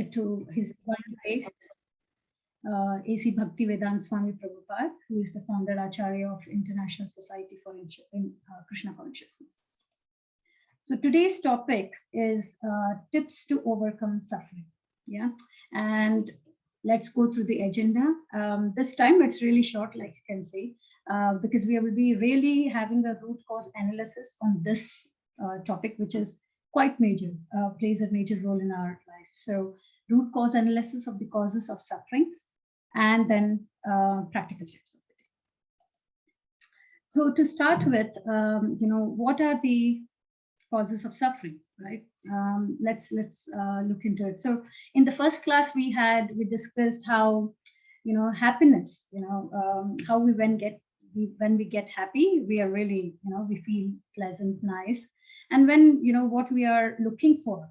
to His Divine Grace, A.C. Bhaktivedanta Swami Prabhupada, who is the founder Acharya of International Society for Krishna Consciousness. So today's topic is tips to overcome suffering. Yeah, and let's go through the agenda. This time it's really short, like you can see, because we will be really having a root cause analysis on this topic, which is quite major, plays a major role in our life. So root cause analysis of the causes of sufferings, and then practical tips of the day. So to start with, what are the causes of suffering, right? Let's look into it. So in the first class we discussed how, happiness, how when we get happy, we are really, we feel pleasant, nice. And when, what we are looking for,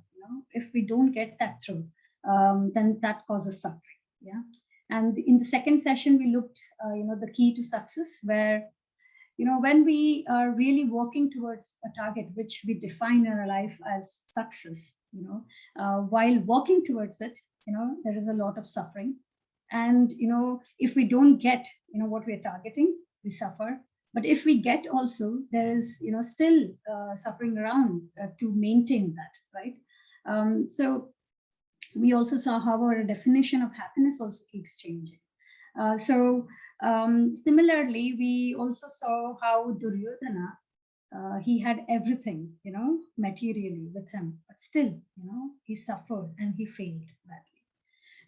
if we don't get that through, then that causes suffering. Yeah. And in the second session, we looked, the key to success, where, when we are really working towards a target, which we define in our life as success, while working towards it, there is a lot of suffering. And, if we don't get, what we're targeting, we suffer. But if we get also, there is, still suffering around to maintain that, right? So we also saw how our definition of happiness also keeps changing. Similarly, we also saw how Duryodhana, he had everything, materially with him, but still, he suffered and he failed badly.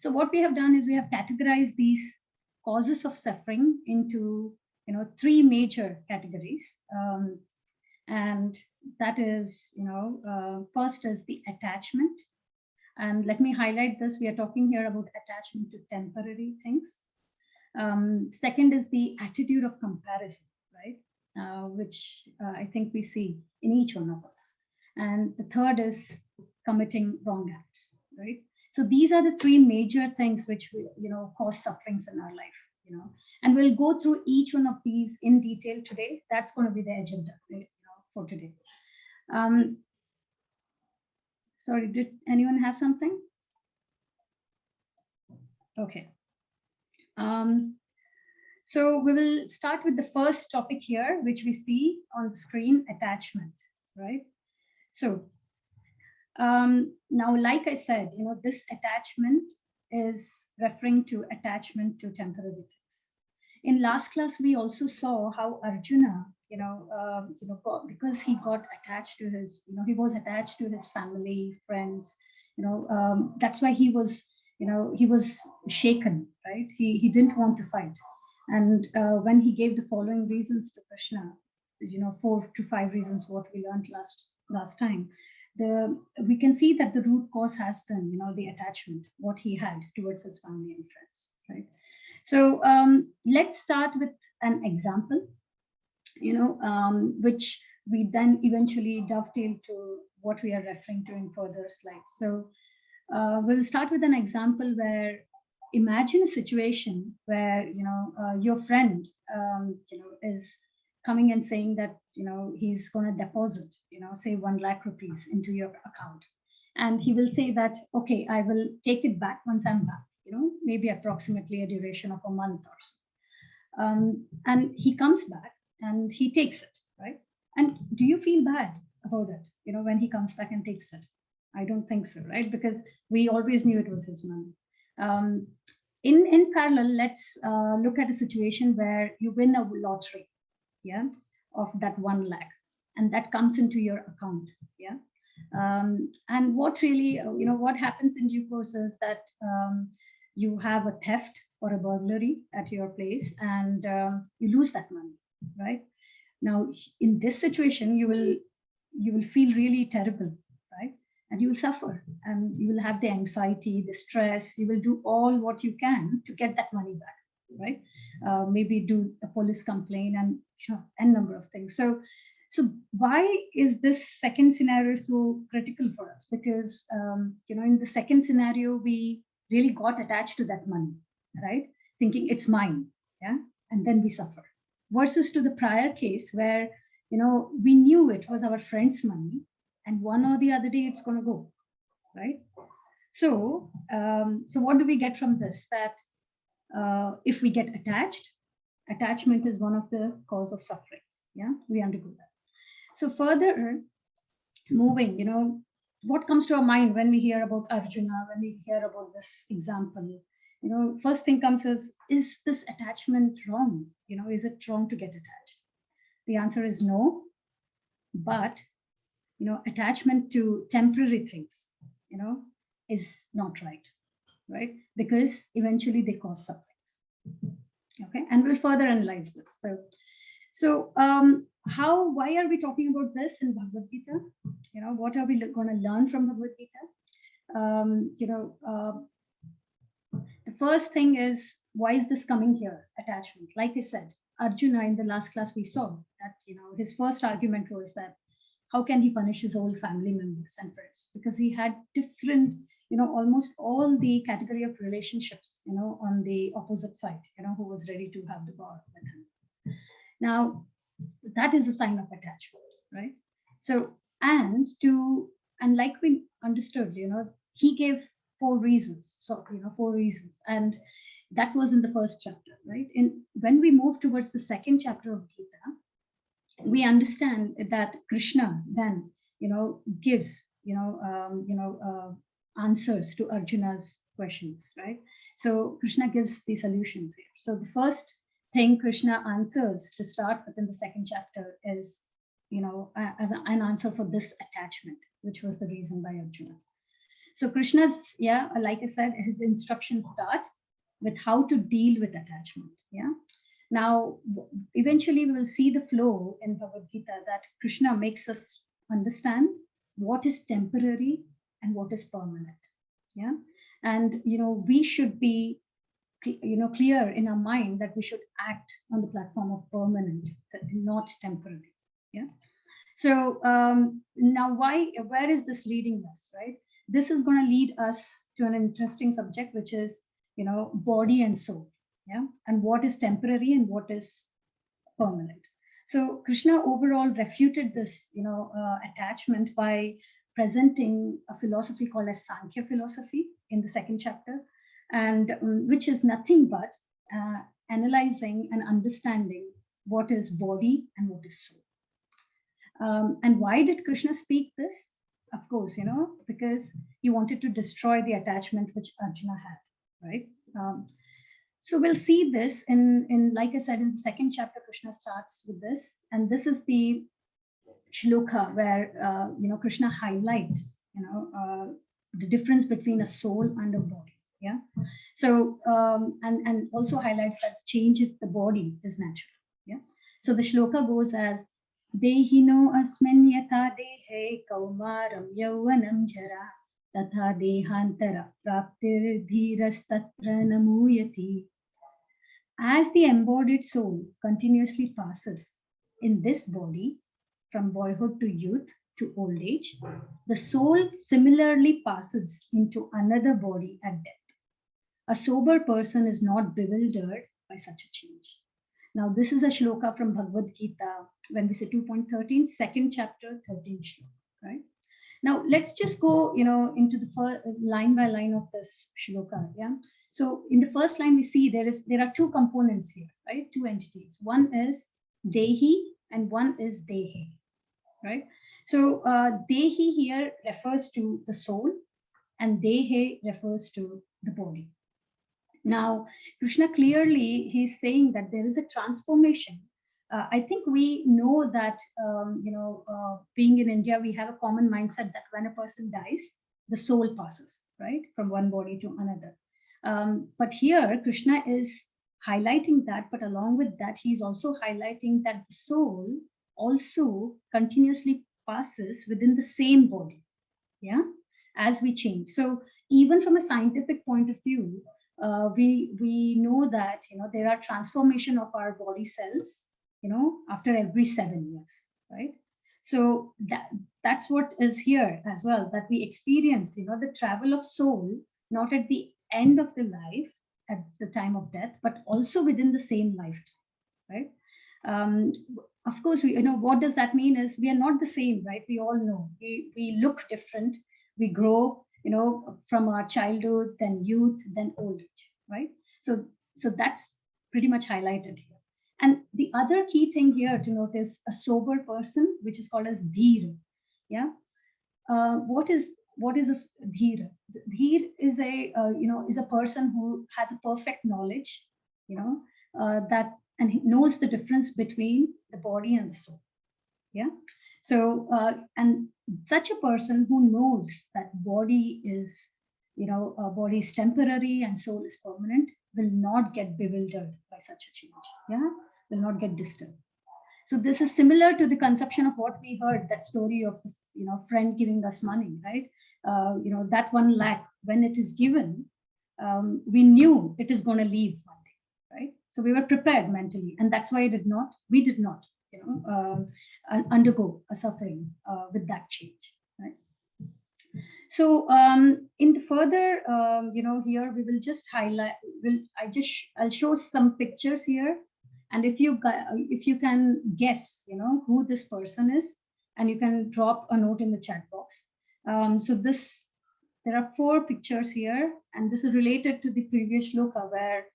So what we have done is we have categorized these causes of suffering into, three major categories. And that is, first is the attachment. And let me highlight this. We are talking here about attachment to temporary things. Second is the attitude of comparison, right? Which I think we see in each one of us. And the third is committing wrong acts, right? So these are the three major things which cause sufferings in our life, and we'll go through each one of these in detail today. That's going to be the agenda, for today. Sorry, did anyone have something? Okay. So we will start with the first topic here, which we see on the screen, attachment, right? So now, like I said, this attachment is referring to attachment to temporary things. In last class, we also saw how Arjuna, because he got attached to his, he was attached to his family, friends, that's why he was, he was shaken, right? He didn't want to fight. And when he gave the following reasons to Krishna, 4 to 5 reasons, what we learned last time, we can see that the root cause has been, the attachment, what he had towards his family and friends, right? So let's start with an example, which we then eventually dovetail to what we are referring to in further slides. So we'll start with an example where, imagine a situation where, your friend, is coming and saying that, he's going to deposit, say 1 lakh rupees into your account. And he will say that, okay, I will take it back once I'm back, maybe approximately a duration of a month or so. And he comes back and he takes it, right? And do you feel bad about it, when he comes back and takes it? I don't think so, right? Because we always knew it was his money. In parallel, let's look at a situation where you win a lottery, yeah, of that 1 lakh, and that comes into your account, yeah. And what really, what happens in due course is that you have a theft or a burglary at your place, and you lose that money, right? Now, in this situation, you will feel really terrible, right? And you will suffer, and you will have the anxiety, the stress. You will do all what you can to get that money back, right? Maybe do a police complaint and a number of things. So why is this second scenario so critical for us? Because in the second scenario, we really got attached to that money, right? Thinking it's mine, yeah, and then we suffer. Versus to the prior case where we knew it was our friend's money, and one or the other day it's going to go, right? So, so what do we get from this? That if we get attached, attachment is one of the cause of sufferings. Yeah, we undergo that. So further moving, what comes to our mind when we hear about Arjuna, when we hear about this example? First thing comes is this attachment wrong? Is it wrong to get attached? The answer is no. But attachment to temporary things, is not right? Because eventually they cause sufferings. Okay, and we'll further analyze this. So why are we talking about this in Bhagavad Gita? What are we going to learn from Bhagavad Gita? The first thing is, why is this coming here? Attachment. Like I said, Arjuna, in the last class we saw that, his first argument was that how can he punish his whole family members and friends? Because he had different, almost all the category of relationships, on the opposite side, who was ready to have the war with him. Now, that is a sign of attachment, right? So, and like we understood, he gave 4 reasons. So, 4 reasons. And that was in the first chapter, right? When we move towards the second chapter of Gita, we understand that Krishna then, gives, answers to Arjuna's questions, right? So Krishna gives the solutions here. So the first thing Krishna answers to start with in the second chapter is, as an answer for this attachment, which was the reason by Arjuna. So Krishna's, like I said, his instructions start with how to deal with attachment. Yeah. Now, eventually we will see the flow in Bhagavad Gita that Krishna makes us understand what is temporary and what is permanent. Yeah. And, we should be, clear in our mind that we should act on the platform of permanent, not temporary. Yeah. So now where is this leading us, right? This is going to lead us to an interesting subject, which is, body and soul. Yeah. And what is temporary and what is permanent. So Krishna overall refuted this, attachment by presenting a philosophy called as Sankhya philosophy in the second chapter, and which is nothing but analyzing and understanding what is body and what is soul. And why did Krishna speak this? Of course, because he wanted to destroy the attachment which Arjuna had, right? So we'll see this in, like I said, in the second chapter, Krishna starts with this, and this is the shloka where, Krishna highlights, the difference between a soul and a body. Yeah. So, and also highlights that change in the body is natural. Yeah. So the shloka goes as, Dehino asmin yatha dehe kaumaram yauvanam jara tatha dehantara praptir dhirastatra namuyati. As the embodied soul continuously passes in this body from boyhood to youth to old age, the soul similarly passes into another body at death. A sober person is not bewildered by such a change. Now, this is a shloka from Bhagavad Gita, when we say 2.13, second chapter, 13 shloka, right? Now, let's just go, into the first line by line of this shloka, yeah? So in the first line, we see there are 2 components here, right? 2 entities. One is Dehi and one is Dehe, right? So Dehi here refers to the soul and Dehe refers to the body. Now, Krishna clearly, he's saying that there is a transformation. I think we know that, being in India, we have a common mindset that when a person dies, the soul passes, right, from one body to another. But here, Krishna is highlighting that, but along with that, he's also highlighting that the soul also continuously passes within the same body, yeah, as we change. So even from a scientific point of view, we know that, there are transformation of our body cells, after every 7 years, right? So that's what is here as well, that we experience, the travel of soul, not at the end of the life, at the time of death, but also within the same lifetime, right? Of course, what does that mean is we are not the same, right? We all know we look different, we grow, from our childhood, then youth, then old age, right? So that's pretty much highlighted here. And the other key thing here to notice, a sober person, which is called as dheer. Yeah. What is a dheer? Dheer is is a person who has a perfect knowledge, that, and he knows the difference between the body and the soul. Yeah. So and such a person who knows that body is, body is temporary and soul is permanent, will not get bewildered by such a change. Yeah. Will not get disturbed. So this is similar to the conception of what we heard, that story of, friend giving us money, right? That 1 lakh, when it is given, we knew it is going to leave one day, right? So we were prepared mentally, and that's why we did not, undergo a suffering with that change, right? So in the further, here we will just highlight. I'll show some pictures here, and if you can guess, who this person is, and you can drop a note in the chat box. So there are 4 pictures here, and this is related to the previous shloka where,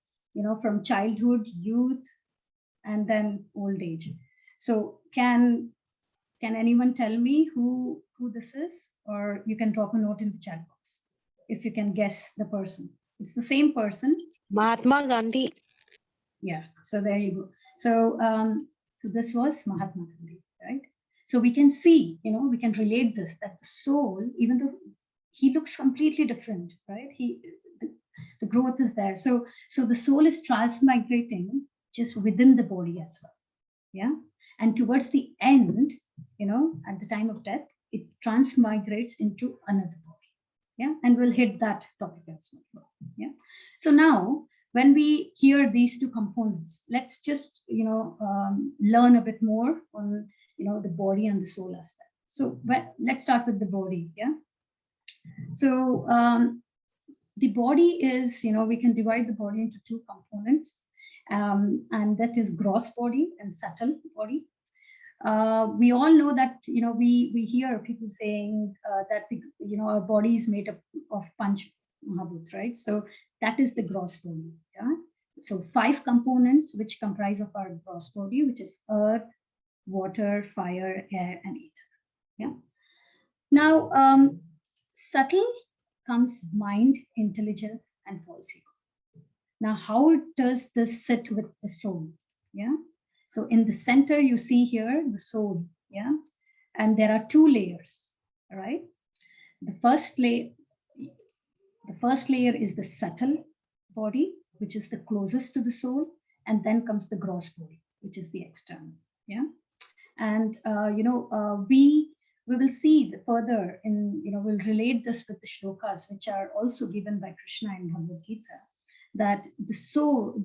from childhood, youth, and then old age. So can anyone tell me who this is? Or you can drop a note in the chat box if you can guess the person. It's the same person. Mahatma Gandhi. Yeah, so there you go. So so this was Mahatma Gandhi, right? So we can see, we can relate this, that the soul, even though he looks completely different, right? The growth is there. So the soul is transmigrating just within the body as well. Yeah. And towards the end, at the time of death, it transmigrates into another body. Yeah. And we'll hit that topic as well. Yeah. So now, when we hear these 2 components, let's just, learn a bit more on, the body and the soul aspect. So let's start with the body. Yeah. So the body is, we can divide the body into 2 components, and that is gross body and subtle body. We all know that, we hear people saying that, our body is made up of Panch Mahabhut, right? So that is the gross body. Yeah. So 5 components which comprise of our gross body, which is earth, water, fire, air, and ether. Yeah. Now, subtle comes mind, intelligence, and false ego. Now, how does this sit with the soul? Yeah. So in the center, you see here the soul. Yeah. And there are 2 layers. All right. The first layer is the subtle body, which is the closest to the soul, and then comes the gross body, which is the external. Yeah. And we will see further in, we'll relate this with the shlokas, which are also given by Krishna in Bhagavad Gita, that the soul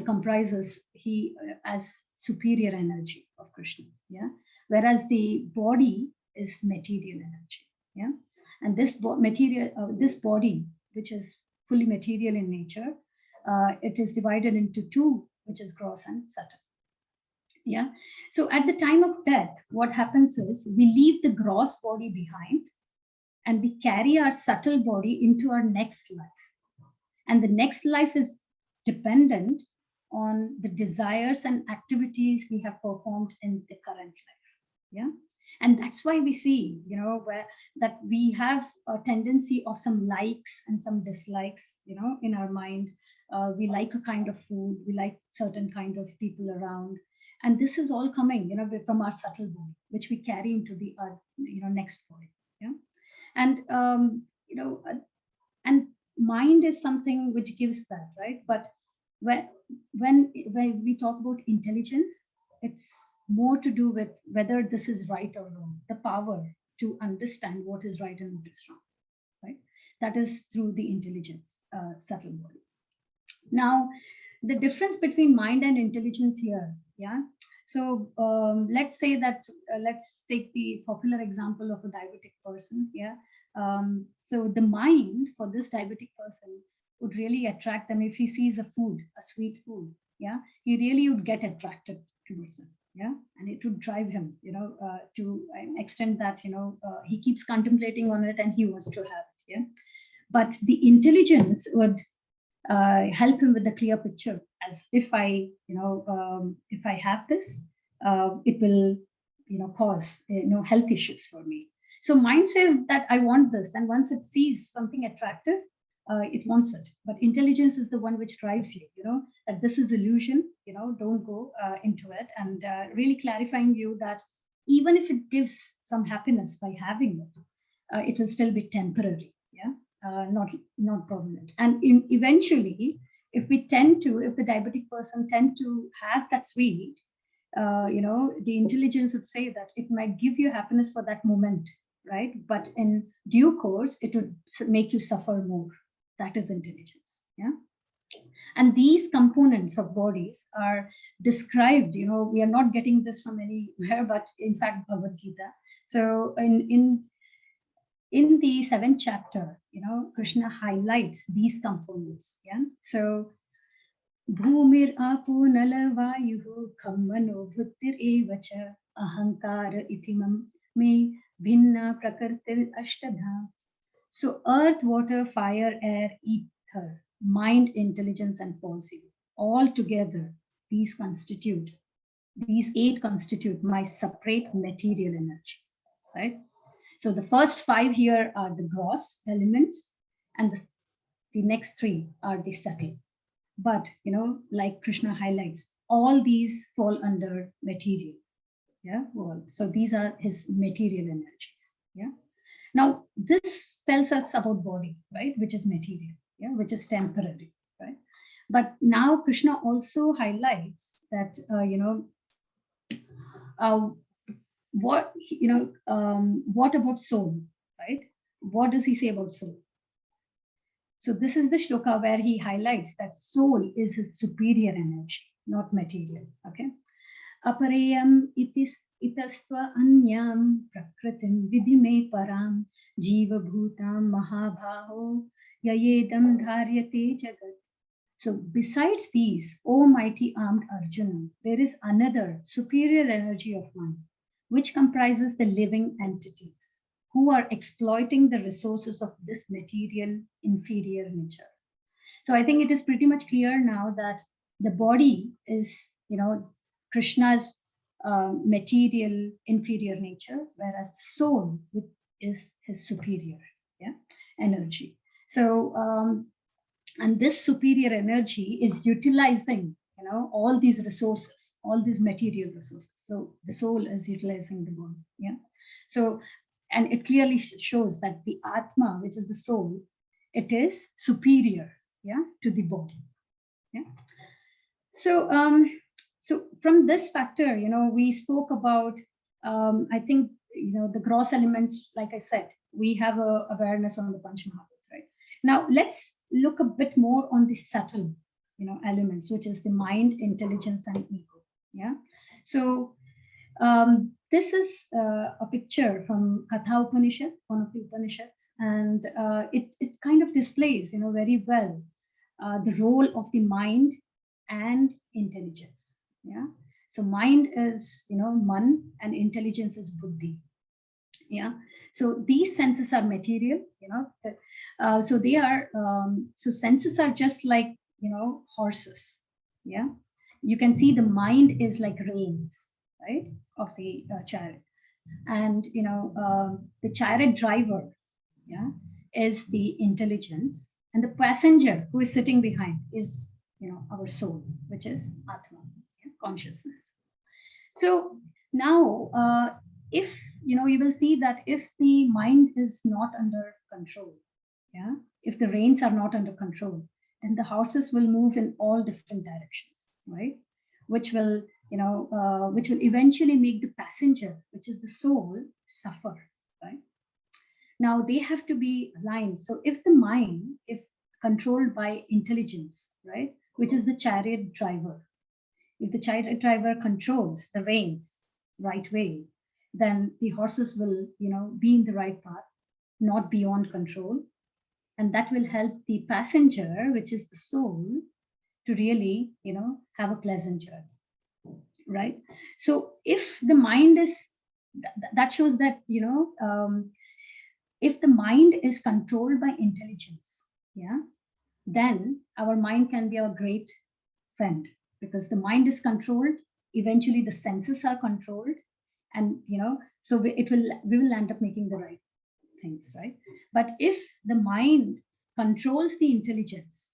comprises as superior energy of Krishna. Yeah. Whereas the body is material energy. Yeah. And this body, which is fully material in nature, it is divided into 2, which is gross and subtle. Yeah. So at the time of death, what happens is we leave the gross body behind and we carry our subtle body into our next life. And the next life is dependent on the desires and activities we have performed in the current life. Yeah. And that's why we see, where that we have a tendency of some likes and some dislikes, in our mind. We like a kind of food, we like certain kind of people around. And this is all coming, from our subtle body, which we carry into the, next body. Yeah. And, and mind is something which gives that, right? But when we talk about intelligence, it's more to do with whether this is right or wrong, the power to understand what is right and what is wrong, right? That is through the intelligence, subtle body. Now, the difference between mind and intelligence here, yeah. So let's say that, let's take the popular example of a diabetic person, yeah. So the mind for this diabetic person would really attract them if he sees a food, a sweet food, yeah. He really would get attracted towards it, yeah, and it would drive him, to an extent that, he keeps contemplating on it and he wants to have it, Yeah, but the intelligence would help him with a clear picture, as if I, if I have this, it will, cause, health issues for me. So mind says that I want this, and once it sees something attractive, it wants it. But intelligence is the one which drives you, that this is illusion, don't go into it, and really clarifying you that even if it gives some happiness by having it, it will still be temporary. Yeah, not permanent. And eventually, if the diabetic person tend to have that sweet, the intelligence would say that it might give you happiness for that moment, right? But in due course, it would make you suffer more. That is intelligence. Yeah. And these components of bodies are described, we are not getting this from anywhere, but in fact, Bhagavad Gita. So in the 7th chapter, Krishna highlights these components. Yeah. So Bhumir apu nala vayuhu khammano bhuttir evacha ahankara itimam me bhinna prakartir ashtadha. So earth, water, fire, air, ether, mind, intelligence, and falsity, all together, these 8 constitute my separate material energies, right? So the first 5 here are the gross elements, and the next 3 are the subtle. But, like Krishna highlights, all these fall under material. Yeah. Well, so these are his material energies. Yeah. Now, this tells us about body, right, which is material, yeah, which is temporary, right? But now Krishna also highlights that, what about soul, right? What does he say about soul? So this is the shloka where he highlights that soul is his superior energy, not material. Okay. Apareyam itastva anyam prakritim vidime param jiva bhutam mahabhaho yayedam dharyate jagat. So besides these, O mighty armed Arjuna, there is another superior energy of mind, which comprises the living entities who are exploiting the resources of this material inferior nature. So I think it is pretty much clear now that the body is, Krishna's material inferior nature, whereas the soul is his superior, yeah, energy. So, and this superior energy is utilizing, all these resources, all these material resources. So the soul is utilizing the body, yeah. So, and it clearly shows that the Atma, which is the soul, it is superior, yeah, to the body, yeah. So, so from this factor, we spoke about, I think, the gross elements. Like I said, we have a awareness on the Panch Mahabhuta, right? Now let's look a bit more on the subtle, elements, which is the mind, intelligence, and ego. Yeah. So this is a picture from Katha Upanishad, one of the Upanishads, and it kind of displays, very well the role of the mind and intelligence. Yeah. So mind is, man, and intelligence is buddhi. Yeah. So these senses are material, so they are, so senses are just like, horses. Yeah. You can see the mind is like reins, right, of the chariot. And, the chariot driver, yeah, is the intelligence. And the passenger who is sitting behind is, our soul, which is Atma, yeah, consciousness. So now, if, you will see that if the mind is not under control, yeah, if the reins are not under control, then the horses will move in all different directions, right? Which will, which will eventually make the passenger, which is the soul, suffer, right? Now they have to be aligned. So if the mind is controlled by intelligence, right, which is the chariot driver, if the chariot driver controls the reins right way, then the horses will, be in the right path, not beyond control. And that will help the passenger, which is the soul, to really, have a pleasant journey, right? So if the mind is, that shows that, if the mind is controlled by intelligence, yeah, then our mind can be our great friend, because the mind is controlled. Eventually, the senses are controlled, and so we will end up making the right things, right? But if the mind controls the intelligence,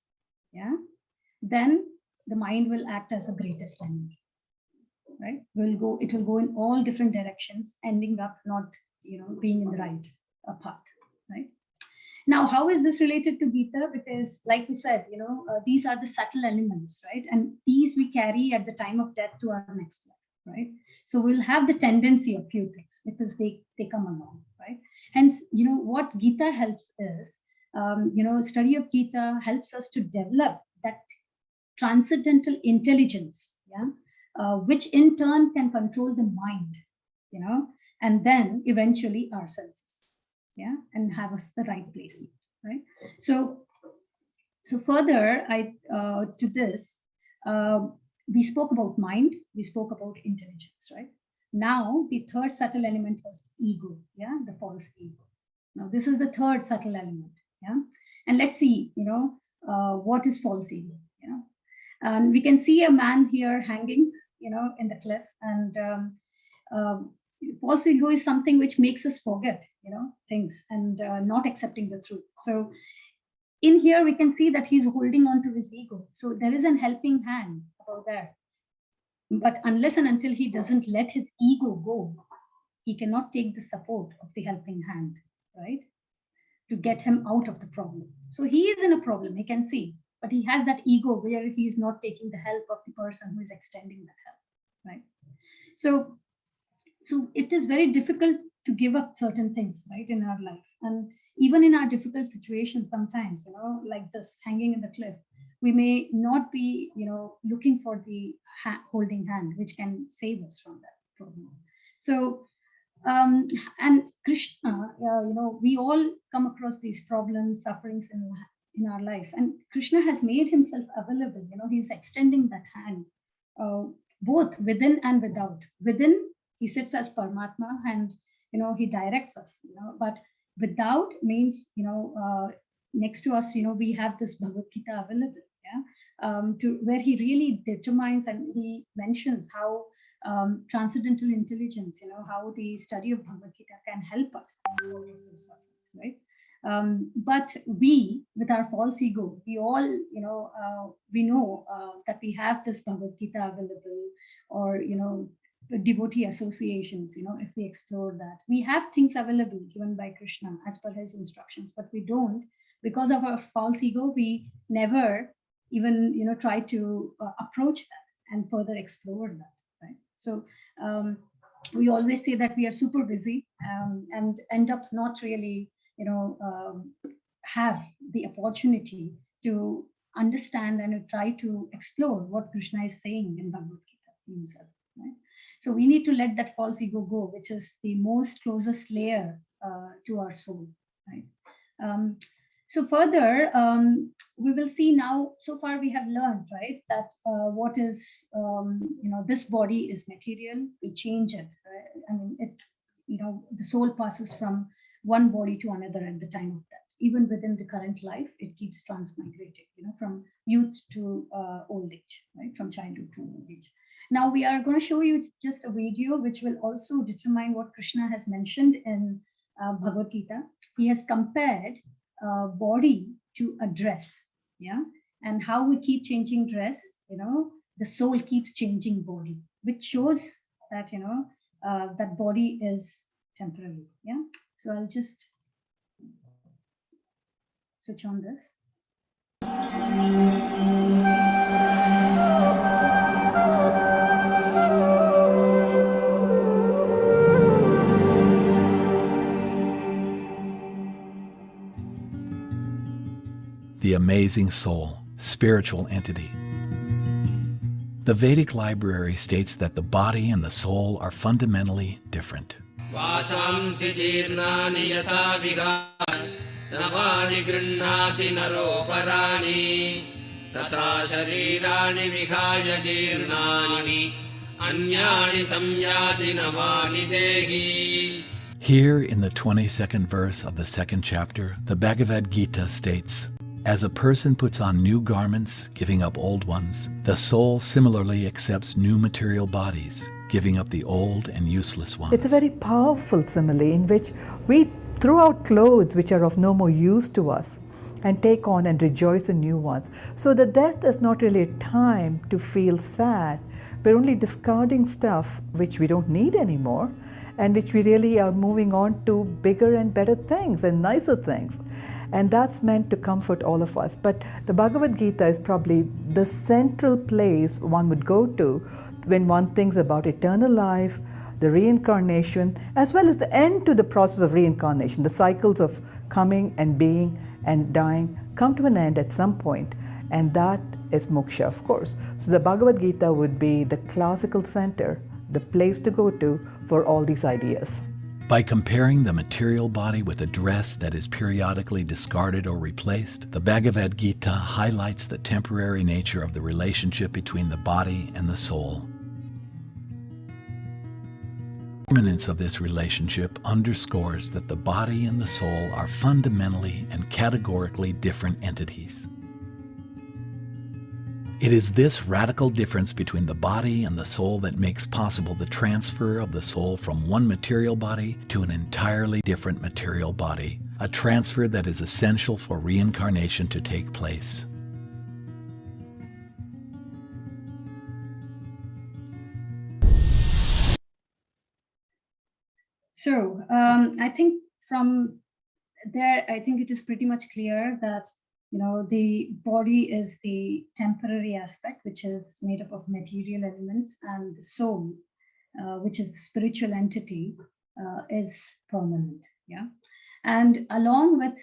yeah, then the mind will act as a greatest enemy, right? It will go in all different directions, ending up not being in the right path, right? Now, how is this related to Gita? Because, like we said, these are the subtle elements, right? And these we carry at the time of death to our next life, right? So we'll have the tendency of few things because they come along, right? Hence, what Gita helps is, study of Gita helps us to develop that transcendental intelligence, yeah, which in turn can control the mind, and then eventually our senses, yeah, and have us the right placement, right? So further, to this, we spoke about mind, we spoke about intelligence, right? Now the third subtle element was ego, yeah, the false ego. Now this is the third subtle element, yeah, and let's see, what is false ego, and we can see a man here hanging, in the cliff, and false ego is something which makes us forget, things, and not accepting the truth. So in here, we can see that he's holding on to his ego. So there is an helping hand about that. But unless and until he doesn't let his ego go, he cannot take the support of the helping hand, right? To get him out of the problem. So he is in a problem, he can see, but he has that ego where he is not taking the help of the person who is extending that help, right? So it is very difficult to give up certain things, right, in our life. And even in our difficult situations, sometimes, like this hanging in the cliff, we may not be, looking for the holding hand, which can save us from that problem. So, and Krishna, we all come across these problems, sufferings in our life, and Krishna has made himself available. He's extending that hand, both within and without. Within, he sits as Paramatma, and he directs us. But without means, next to us, we have this Bhagavad Gita available, yeah, to where he really determines, and he mentions how transcendental intelligence, how the study of Bhagavad Gita can help us, right? But we, with our false ego, we all, we know that we have this Bhagavad Gita available, or devotee associations, if we explore that, we have things available given by Krishna as per his instructions, but we don't, because of our false ego, we never even try to approach that and further explore that, right? So we always say that we are super busy, and end up not really have the opportunity to understand and try to explore what Krishna is saying in Bhagavad Gita himself, right? So we need to let that false ego go, which is the most closest layer to our soul, right? So further, we will see now, so far we have learned, right, that what is, this body is material, we change it, right? I mean, the soul passes from one body to another at the time of death. Even within the current life, it keeps transmigrating, from youth to old age, right? From childhood to old age. Now we are going to show you just a video which will also determine what Krishna has mentioned in Bhagavad Gita. He has compared body to a dress, yeah, and how we keep changing dress, the soul keeps changing body, which shows that that body is temporary, yeah. So I'll just switch on this. The amazing soul, spiritual entity. The Vedic library states that the body and the soul are fundamentally different. Vasamsi jirnani yatha vighar navani grinhati naroparani tatha sharirani vighaya jirnani anyani samyati navani dehi. Here in the 22nd verse of the second chapter, the Bhagavad Gita states, "As a person puts on new garments, giving up old ones, the soul similarly accepts new material bodies, giving up the old and useless ones." It's a very powerful simile in which we throw out clothes which are of no more use to us and take on and rejoice in new ones. So the death is not really a time to feel sad. We're only discarding stuff which we don't need anymore and which we really are moving on to bigger and better things and nicer things. And that's meant to comfort all of us. But the Bhagavad Gita is probably the central place one would go to when one thinks about eternal life, the reincarnation, as well as the end to the process of reincarnation. The cycles of coming and being and dying come to an end at some point, and that is moksha, of course. So the Bhagavad Gita would be the classical center, the place to go to for all these ideas. By comparing the material body with a dress that is periodically discarded or replaced, the Bhagavad Gita highlights the temporary nature of the relationship between the body and the soul. The permanence of this relationship underscores that the body and the soul are fundamentally and categorically different entities. It is this radical difference between the body and the soul that makes possible the transfer of the soul from one material body to an entirely different material body, a transfer that is essential for reincarnation to take place. So I think from there, I think it is pretty much clear that the body is the temporary aspect, which is made up of material elements, and the soul, which is the spiritual entity, is permanent. Yeah, and along with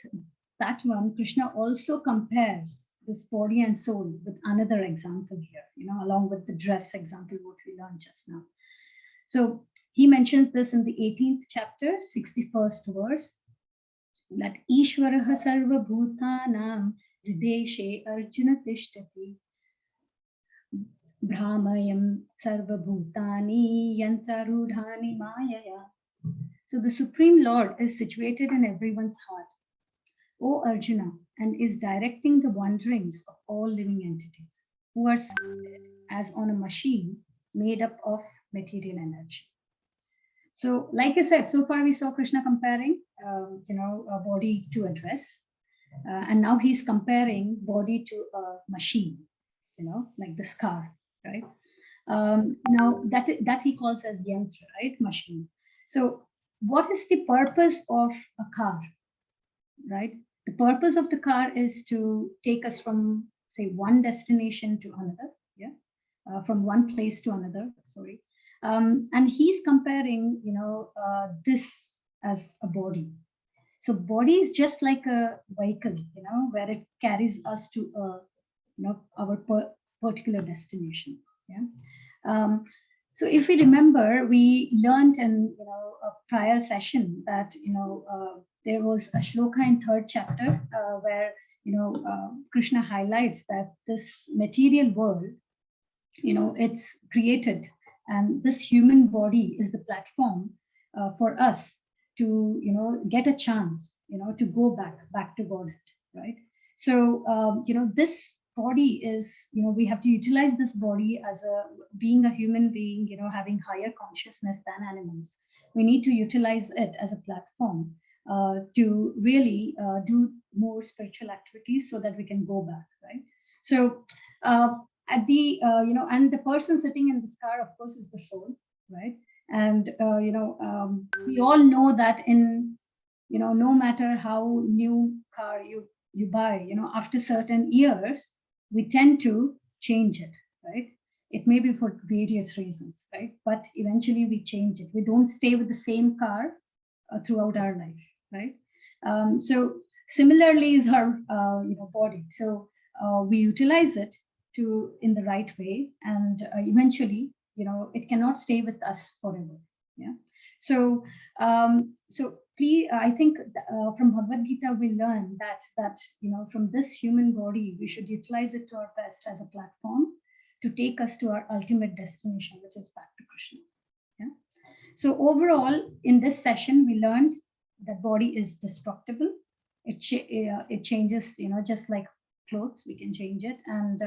that one, Krishna also compares this body and soul with another example here. Along with the dress example, what we learned just now. So he mentions this in the 18th chapter, 61st verse, that Ishvaraha sarva bhutanam hrideshe arjuna tishtati brahmayam sarva bhutani yantrarudhani mayaya. So the Supreme Lord is situated in everyone's heart, O Arjuna, and is directing the wanderings of all living entities who are seated as on a machine made up of material energy. So, like I said, so far we saw Krishna comparing, a body to a dress, and now he's comparing body to a machine, like this car, right? Now that he calls as yantra, right, machine. So, what is the purpose of a car, right? The purpose of the car is to take us from, say, one destination to another, from one place to another. Sorry. And he's comparing, this as a body. So body is just like a vehicle, where it carries us to, our particular destination. Yeah. So if we remember, we learned in a prior session that there was a shloka in 3rd chapter where Krishna highlights that this material world, it's created. And this human body is the platform for us to, get a chance, to go back to Godhead, right? So, this body is, we have to utilize this body as being a human being, having higher consciousness than animals. We need to utilize it as a platform to really do more spiritual activities so that we can go back, right? So, at the and the person sitting in this car, of course, is the soul, right? And we all know that in no matter how new car you buy, after certain years we tend to change it, right? It may be for various reasons, right? But eventually we change it. We don't stay with the same car throughout our life, right? So similarly is our body. So we utilize it in the right way, and eventually it cannot stay with us forever. Yeah. So please, I think from Bhagavad Gita we learn that from this human body we should utilize it to our best as a platform to take us to our ultimate destination, which is back to Krishna. Yeah. So overall, in this session, we learned that body is destructible. It changes, just like clothes, we can change it, and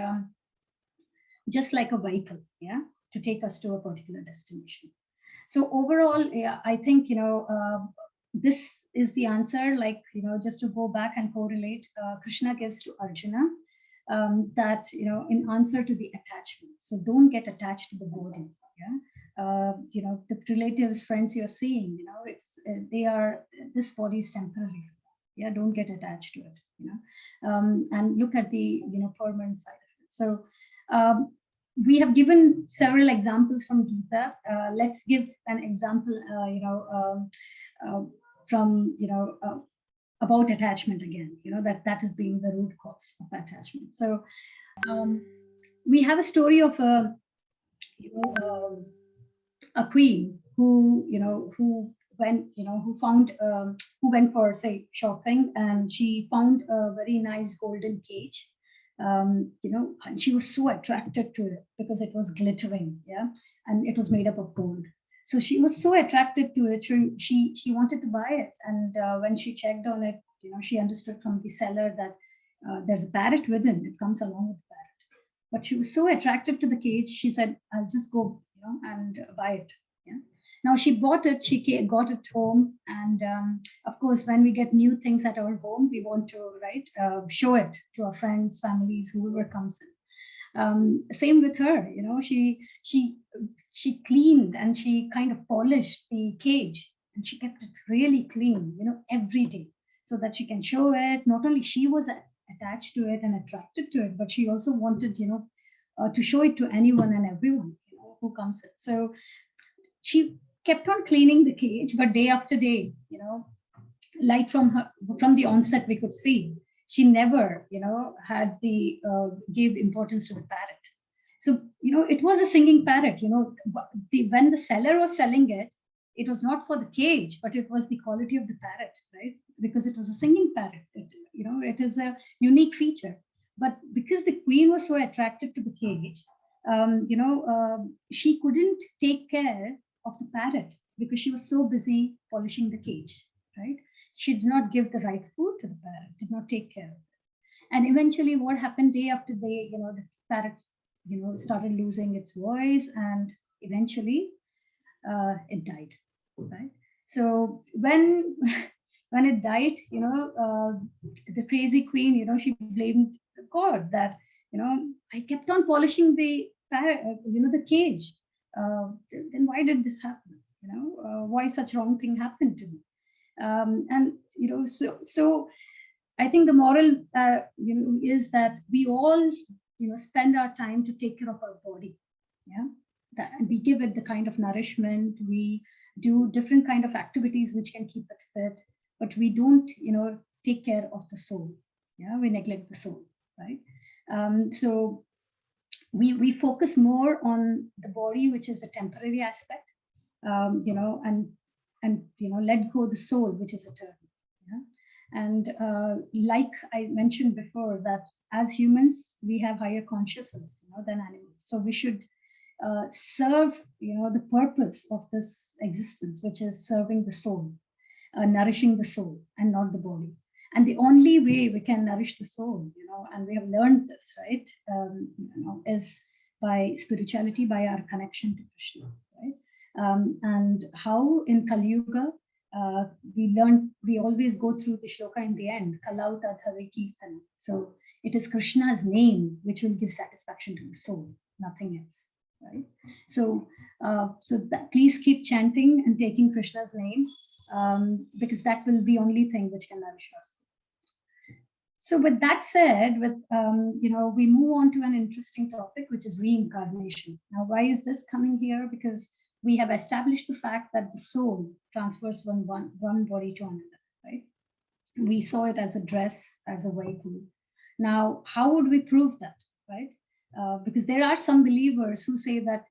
just like a vehicle, yeah, to take us to a particular destination. So overall, yeah, I think this is the answer. Like just to go back and correlate, Krishna gives to Arjuna that in answer to the attachment. So don't get attached to the body. Yeah, the relatives, friends you're seeing, this body is temporary. Yeah, don't get attached to it. And look at the permanent side of it. So. We have given several examples from Gita. Let's give an example, from about attachment again. That is being the root cause of attachment. So we have a story of a queen who went for, say, shopping, and she found a very nice golden cage. And she was so attracted to it because it was glittering, yeah, and it was made up of gold. So she was so attracted to it. She wanted to buy it, and when she checked on it, she understood from the seller that there's a parrot within. It comes along with the parrot. But she was so attracted to the cage, she said, "I'll just go, and buy it." Yeah. Now she bought it, got it home, and of course, when we get new things at our home, we want to show it to our friends, families, whoever comes in. Same with her, she cleaned and she kind of polished the cage, and she kept it really clean, every day, so that she can show it. Not only she was attached to it and attracted to it, but she also wanted, to show it to anyone and everyone, who comes in. So she kept on cleaning the cage, but day after day, like from the onset, we could see she never, had gave importance to the parrot. So, it was a singing parrot, when the seller was selling it, it was not for the cage, but it was the quality of the parrot, right? Because it was a singing parrot. It is a unique feature. But because the queen was so attracted to the cage, she couldn't take care of the parrot because she was so busy polishing the cage, right? She did not give the right food to the parrot, did not take care of it. And eventually what happened, day after day, the parrot, started losing its voice, and eventually it died, right? So when when it died, the crazy queen, she blamed God that, I kept on polishing the parrot, the cage. Then why did this happen? Why such wrong thing happened to me? And so I think the moral, is that we all, spend our time to take care of our body. Yeah, that we give it the kind of nourishment. We do different kind of activities which can keep it fit, but we don't, take care of the soul. Yeah, we neglect the soul, right? So we focus more on the body, which is the temporary aspect, and let go the soul, which is eternal. Yeah? And like I mentioned before, that as humans we have higher consciousness, than animals. So we should serve, the purpose of this existence, which is serving the soul, nourishing the soul, and not the body. And the only way we can nourish the soul, and we have learned this, right, is by spirituality, by our connection to Krishna, right? And how in Kali Yuga, we always go through the shloka in the end, Kalauta Dhave Kirtana. So it is Krishna's name which will give satisfaction to the soul, nothing else, right? So, please keep chanting and taking Krishna's name, because that will be the only thing which can nourish us. So with that said, we move on to an interesting topic, which is reincarnation. Now, why is this coming here? Because we have established the fact that the soul transfers one body to another, right? We saw it as a dress, as a vehicle. Now, how would we prove that, right? Because there are some believers who say that,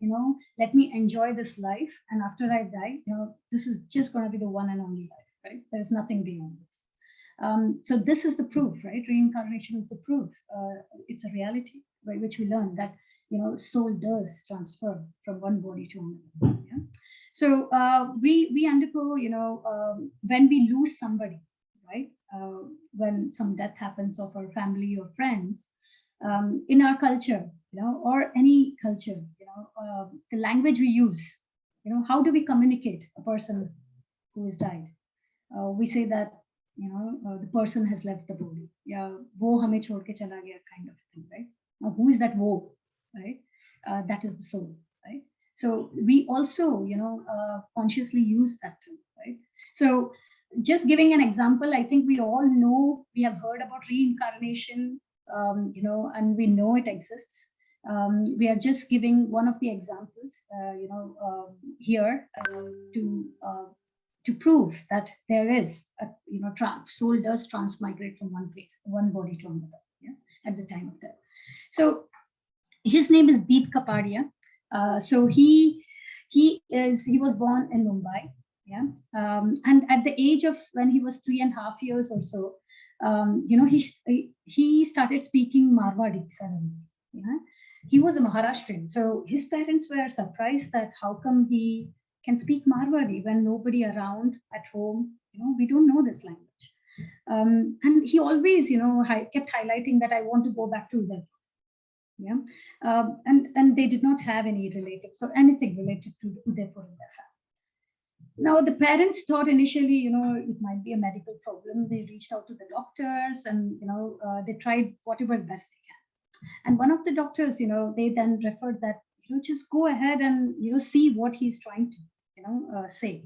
let me enjoy this life, and after I die, this is just going to be the one and only life, right? There's nothing beyond this. So this is the proof, right? Reincarnation is the proof. It's a reality by which we learn that, soul does transfer from one body to another. Yeah? So we undergo, when we lose somebody, right? When some death happens of our family or friends, in our culture, or any culture, the language we use, how do we communicate a person who has died? We say that, the person has left the body. Yeah, wo hame chhod ke chala gaya, kind of thing, right? Now, who is that wo, right? That is the soul, right? So we also, consciously use that term, right? So just giving an example, I think we all know, we have heard about reincarnation, and we know it exists. We are just giving one of the examples, here to prove that there is a, soul does transmigrate from one place, one body to another, yeah, at the time of death. So his name is Deep Kapadia. So he was born in Mumbai, yeah, and at the age of, when he was 3.5 years or so, he started speaking Marwadi suddenly. Yeah, he was a Maharashtrian, so his parents were surprised that how come he can speak Marwadi when nobody around at home, we don't know this language. And he always, kept highlighting that I want to go back to them. Yeah, and they did not have any relatives or anything related to Udaipur in their family. Now the parents thought initially, it might be a medical problem. They reached out to the doctors, and they tried whatever best they can. And one of the doctors, they then referred that, just go ahead and see what he's trying to say.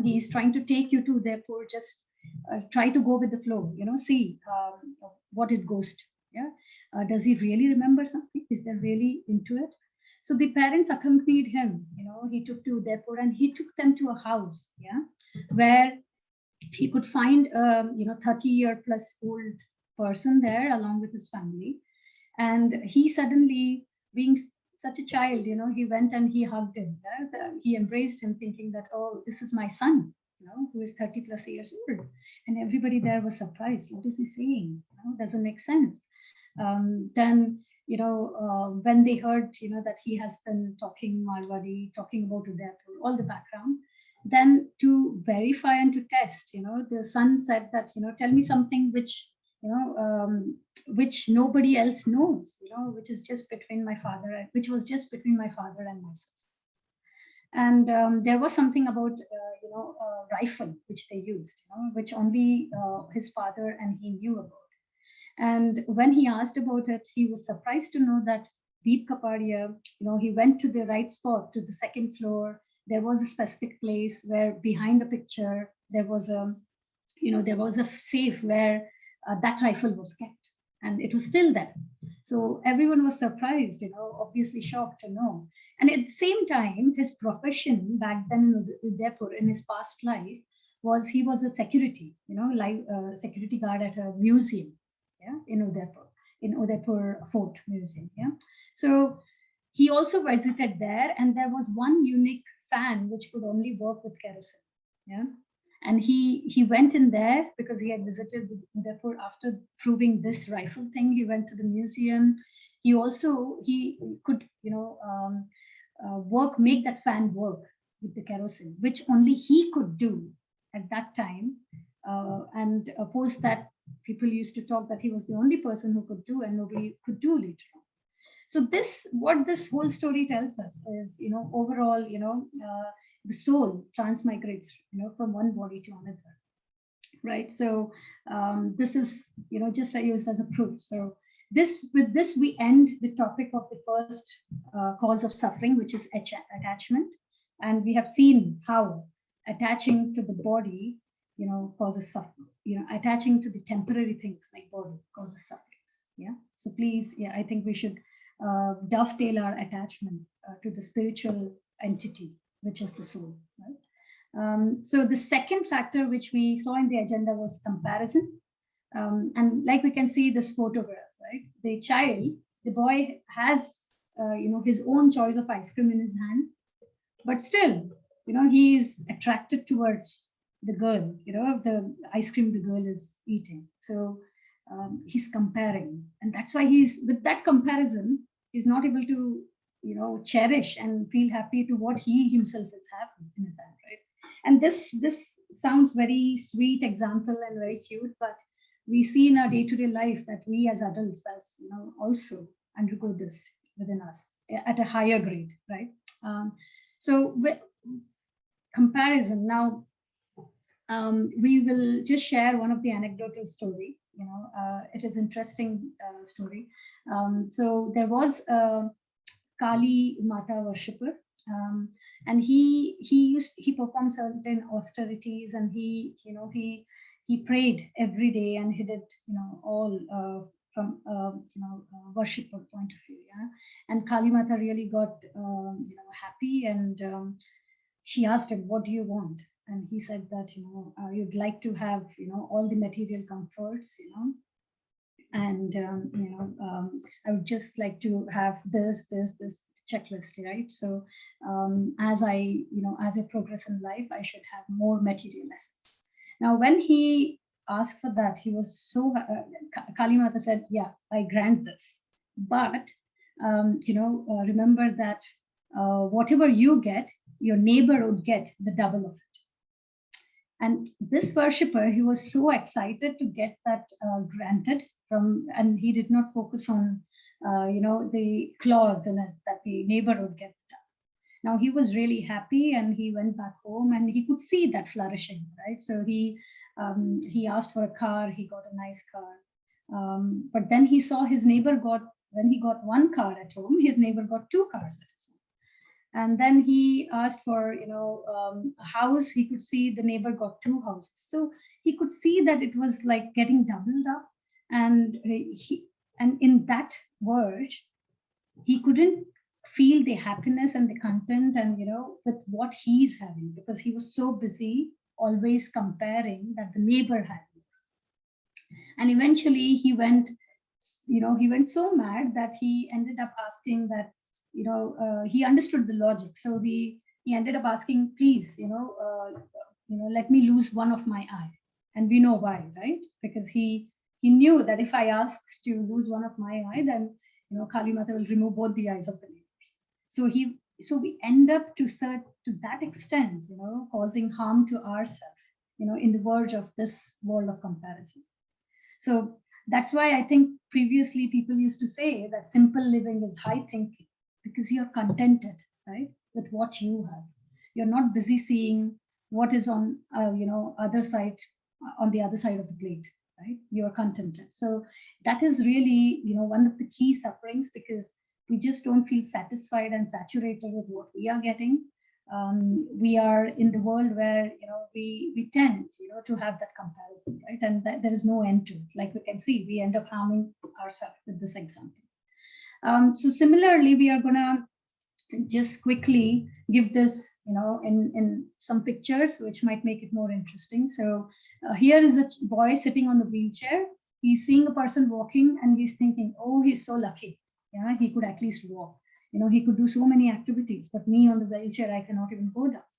He's trying to take you to Udaipur. Just try to go with the flow. See what it goes to. Yeah. Does he really remember something? Is there really into it? So the parents accompanied him. He took to Udaipur and he took them to a house, yeah, where he could find 30-year plus old person there along with his family. And he suddenly, being such a child, he went and he hugged him. Yeah? He embraced him, thinking that, oh, this is my son, who is 30 plus years old. And everybody there was surprised. What is he saying? Doesn't make sense. Then, when they heard, that he has been talking Marwadi, talking about Udaipur, all the background, then to verify and to test, the son said that, tell me something which, which nobody else knows, which is just between my father, which was just between my father and myself. And there was something about, a rifle which they used, which only his father and he knew about. And when he asked about it, he was surprised to know that Deep Kapadia, he went to the right spot, to the second floor. There was a specific place where behind the picture, there was a safe where that rifle was kept, and it was still there. So everyone was surprised, obviously shocked to know. And at the same time, his profession back then in Udaipur, in his past life, was he was a security, security guard at a museum, yeah, in Udaipur Fort Museum, yeah. So he also visited there, and there was one unique fan which could only work with kerosene, yeah. And he went in there because he had visited Udaipur after proving this rifle thing. He went to the museum. He could make that fan work with the kerosene, which only he could do at that time. And post that, people used to talk that he was the only person who could do, and nobody could do later on. So what this whole story tells us is, overall, the soul transmigrates, from one body to another, right? So this is, just used as a proof. So with this, we end the topic of the first cause of suffering, which is attachment. And we have seen how attaching to the body, causes suffering. Attaching to the temporary things like body causes sufferings. Yeah. So please, yeah, I think we should dovetail our attachment to the spiritual entity, which is the soul. Right? So the second factor which we saw in the agenda was comparison. And like we can see this photograph, right? The child, the boy has, his own choice of ice cream in his hand, but still, he is attracted towards the girl, the ice cream the girl is eating. So he's comparing, and that's why with that comparison, he's not able to cherish and feel happy to what he himself is having in his hand, right? And this sounds very sweet example and very cute, but we see in our day-to-day life that we as adults, as also undergo this within us at a higher grade, right? So with comparison now, we will just share one of the anecdotal story. It is interesting story. So there was a Kali Mata worshipper, and he performed certain austerities, and he prayed every day, and he did all from worshipper point of view, yeah. And Kali Mata really got happy, and she asked him, "What do you want?" And he said that you'd like to have all the material comforts, and I would just like to have this checklist, right? So as I progress in life, I should have more material assets. Now, when he asked for that, he was so Kali Mata said, "Yeah, I grant this, but remember that whatever you get, your neighbor would get the double of it." And this worshipper, he was so excited to get that granted from, and he did not focus on, the clause in it that the neighbor would get that. Now he was really happy, and he went back home, and he could see that flourishing, right? So he asked for a car, he got a nice car, but then he saw his neighbor when he got one car at home, his neighbor got two cars at his home. And then he asked for a house. He could see the neighbor got two houses, so he could see that it was like getting doubled up. And in that word, he couldn't feel the happiness and the content and with what he's having, because he was so busy always comparing that the neighbor had. And eventually he went so mad that he ended up asking that, he understood the logic. So he ended up asking, "Please, let me lose one of my eye." And we know why, right? Because he knew that if I ask to lose one of my eye, then Kali Mata will remove both the eyes of the neighbors. So we end up to that extent, causing harm to ourselves, in the verge of this world of comparison. So that's why I think previously people used to say that simple living is high thinking, because you're contented, right, with what you have. You're not busy seeing what is on, other side, on the other side of the plate, right? You're contented. So that is really, one of the key sufferings, because we just don't feel satisfied and saturated with what we are getting. We are in the world where, we tend, to have that comparison, right? And there is no end to it. Like we can see, we end up harming ourselves with this example. So similarly, we are gonna just quickly give this, in some pictures, which might make it more interesting. So here is a boy sitting on the wheelchair. He's seeing a person walking, and he's thinking, "Oh, he's so lucky. Yeah, he could at least walk. He could do so many activities, but me on the wheelchair, I cannot even go down."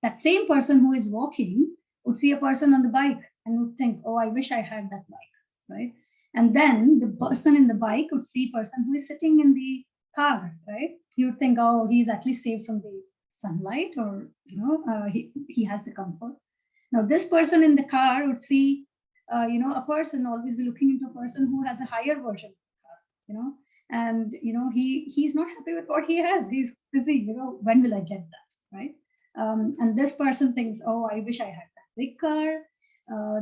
That same person who is walking would see a person on the bike and would think, "Oh, I wish I had that bike," right? And then the person in the bike would see a person who is sitting in the car, right? You would think, "Oh, he's at least saved from the sunlight, or he has the comfort." Now this person in the car would see a person, always be looking into a person who has a higher version of the car, and he's not happy with what he has. He's busy, when will I get that, right? And this person thinks, "Oh, I wish I had that big car."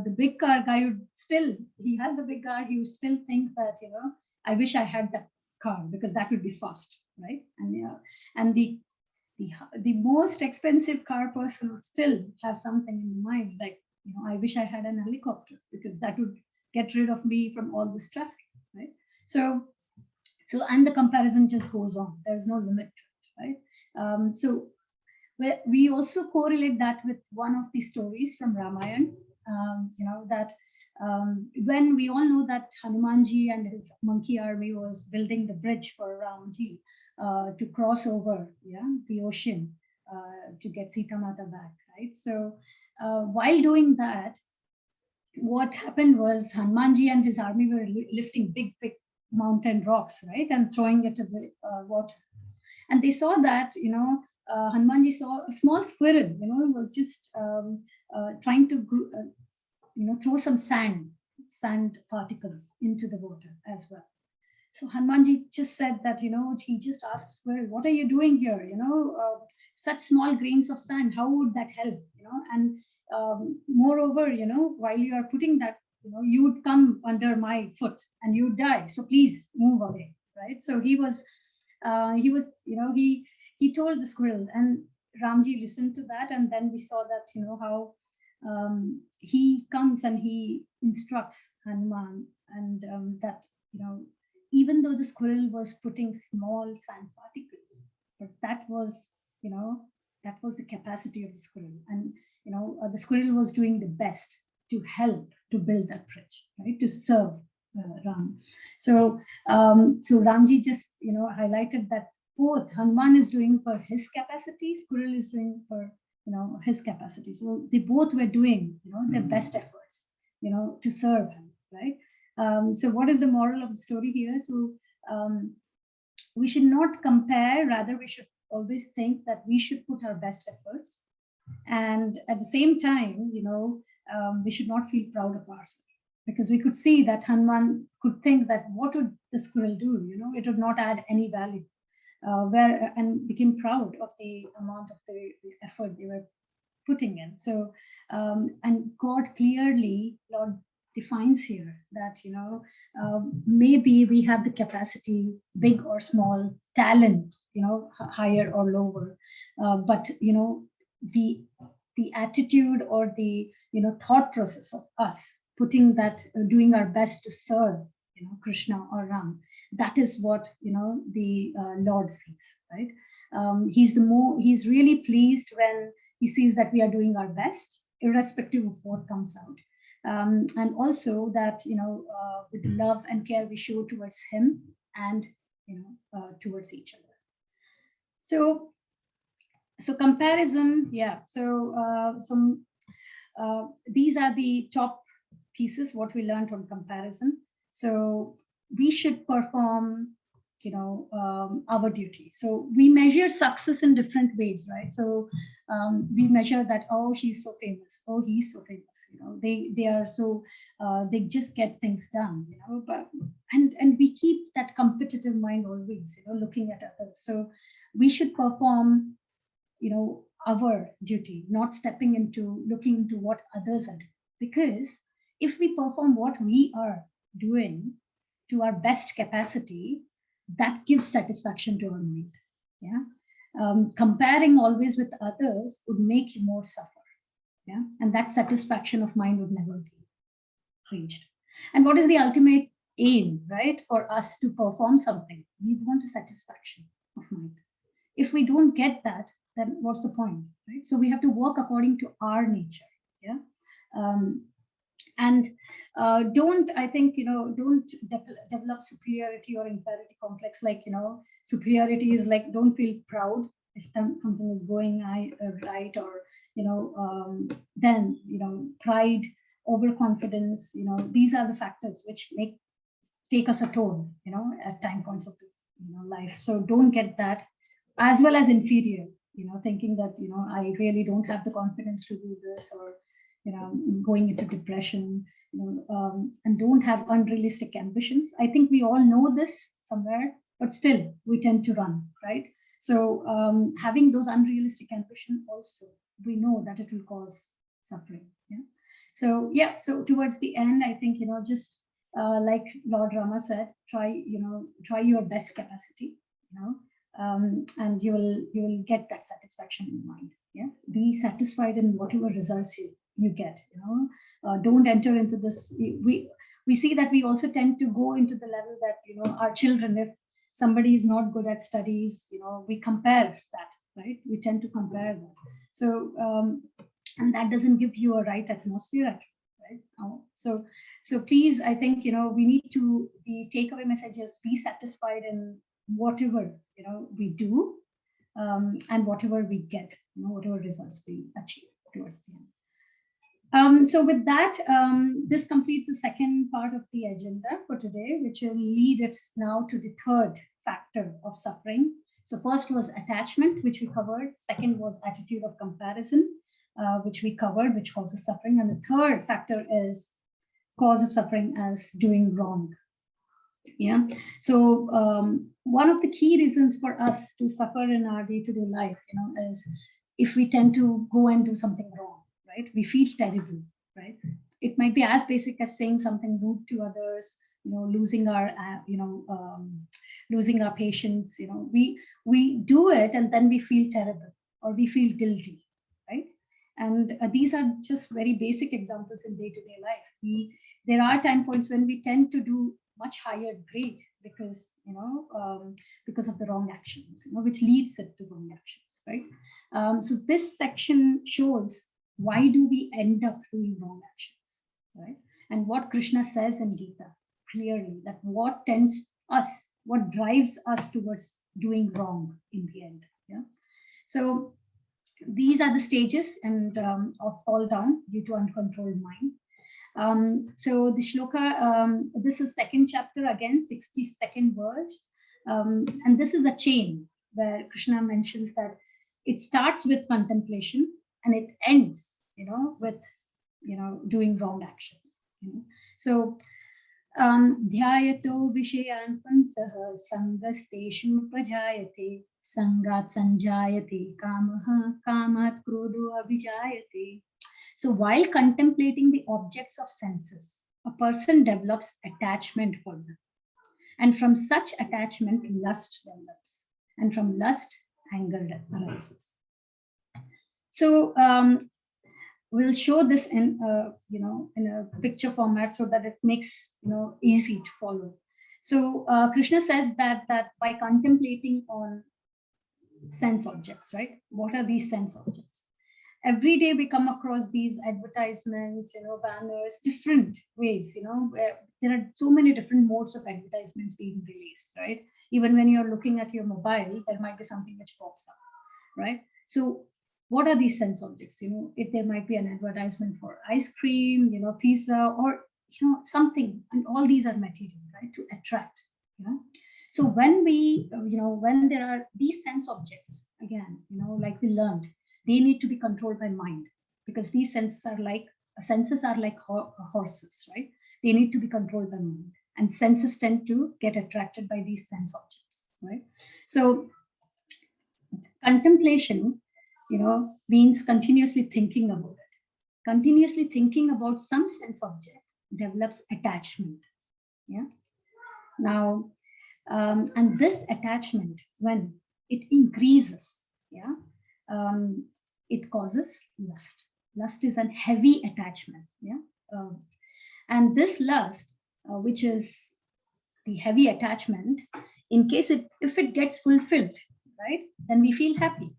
The big car guy he has the big car, he would still think that, "I wish I had that car, because that would be fast," right? And the most expensive car person would still have something in mind, like, "I wish I had an helicopter, because that would get rid of me from all this traffic," right? So and the comparison just goes on. There's no limit to it, right? So we also correlate that with one of the stories from Ramayana, that when we all know that Hanumanji and his monkey army was building the bridge for Ramji to cross over, the ocean to get Sita Mata back, right? So while doing that, what happened was Hanumanji and his army were lifting big mountain rocks, right, and throwing it to the water. And they saw that, Hanumanji saw a small squirrel, was just trying to, throw some sand particles into the water as well. So Hanumanji just said that, he just asked squirrel, what are you doing here? Such small grains of sand, how would that help? And moreover, while you are putting that, you would come under my foot and you would die. So please move away, right? So he told the squirrel, and Ramji listened to that. And then we saw that, how he comes and he instructs Hanuman, and that, even though the squirrel was putting small sand particles, but that was the capacity of the squirrel. And, the squirrel was doing the best to help to build that bridge, right? To serve Ram. So Ramji just, highlighted that both Hanuman is doing for his capacity, squirrel is doing for, his capacity. So they both were doing, their best efforts, to serve him, right? So what is the moral of the story here? So we should not compare, rather we should always think that we should put our best efforts. And at the same time, we should not feel proud of ourselves, because we could see that Hanuman could think that what would the squirrel do? It would not add any value, and became proud of the amount of the effort they were putting in. So, and God clearly, Lord defines here that, maybe we have the capacity, big or small, talent, higher or lower, but, the attitude or the, thought process of us putting that, doing our best to serve, Krishna or Ram, that is what, the Lord sees, right? He's really pleased when he sees that we are doing our best, irrespective of what comes out. And also that, with the love and care we show towards him and, towards each other. So comparison, yeah. So these are the top pieces, what we learned on comparison. So we should perform, our duty. So we measure success in different ways, right? So we measure that, oh, she's so famous, oh, he's so famous, they are so, they just get things done, but, and we keep that competitive mind always, looking at others. So we should perform, our duty, not stepping into, looking into what others are doing. Because if we perform what we are doing to our best capacity, that gives satisfaction to our mind. Yeah. Comparing always with others would make you more suffer. Yeah. And that satisfaction of mind would never be reached. And what is the ultimate aim, right? For us to perform something, we want a satisfaction of mind. If we don't get that, then what's the point, right? So we have to work according to our nature. Yeah. And don't, I think, don't develop superiority or inferiority complex. Like, superiority is like, don't feel proud if something is going right, or, then, pride, overconfidence, these are the factors which take us a toll, at time points of the life. So don't get that, as well as inferior, thinking that, I really don't have the confidence to do this, or, going into depression, and don't have unrealistic ambitions. I think we all know this somewhere, but still we tend to run, right? So having those unrealistic ambition also, we know that it will cause suffering. Yeah. So yeah, so towards the end, I think, just like Lord Rama said, try your best capacity, and you will get that satisfaction in mind. Yeah. Be satisfied in whatever results you get. Don't enter into this. We see that we also tend to go into the level that, our children, if somebody is not good at studies, we compare that, right? We tend to compare that. So and that doesn't give you a right atmosphere, right? So please, I think, we need to, the takeaway message is be satisfied in whatever, we do, and whatever we get, whatever results we achieve towards the end. So with that, this completes the second part of the agenda for today, which will lead us now to the third factor of suffering. So first was attachment, which we covered. Second was attitude of comparison, which we covered, which causes suffering. And the third factor is cause of suffering as doing wrong. Yeah. So one of the key reasons for us to suffer in our day-to-day life, is if we tend to go and do something wrong, right? We feel terrible, right? It might be as basic as saying something rude to others, losing our, losing our patience. We do it and then we feel terrible or we feel guilty, right? And these are just very basic examples in day-to-day life. There are time points when we tend to do much higher grade because of the wrong actions, which leads it to wrong actions, right? So this section shows why do we end up doing wrong actions, right? And what Krishna says in Gita clearly, that what drives us towards doing wrong in the end. Yeah. So these are the stages of fall down due to uncontrolled mind. So the shloka, this is second chapter, again, 62nd verse. And this is a chain where Krishna mentions that it starts with contemplation and it ends, with, doing wrong actions. So, dhyayato vishayan pansaha sangasteshu pajayate sangat sanjayate kamaha kamat krodho abhijayate. So while contemplating the objects of senses, a person develops attachment for them. And from such attachment, lust develops. And from lust, anger arises. So we'll show this in a picture format so that it makes easy to follow. So Krishna says that by contemplating on sense objects, right? What are these sense objects? Every day we come across these advertisements, banners, different ways, where there are so many different modes of advertisements being released, right? Even when you're looking at your mobile, there might be something which pops up, right? So what are these sense objects? If there might be an advertisement for ice cream, pizza, or, something, and all these are material, right? To attract, So when when there are these sense objects, again, like we learned, they need to be controlled by mind, because these senses are like horses, right? They need to be controlled by mind, and senses tend to get attracted by these sense objects, right? So contemplation, means continuously thinking about it. Continuously thinking about some sense object develops attachment. Yeah. Now, and this attachment, when it increases, it causes lust. Lust is a heavy attachment. Yeah. And this lust, which is the heavy attachment, in case if it gets fulfilled, right, then we feel happy.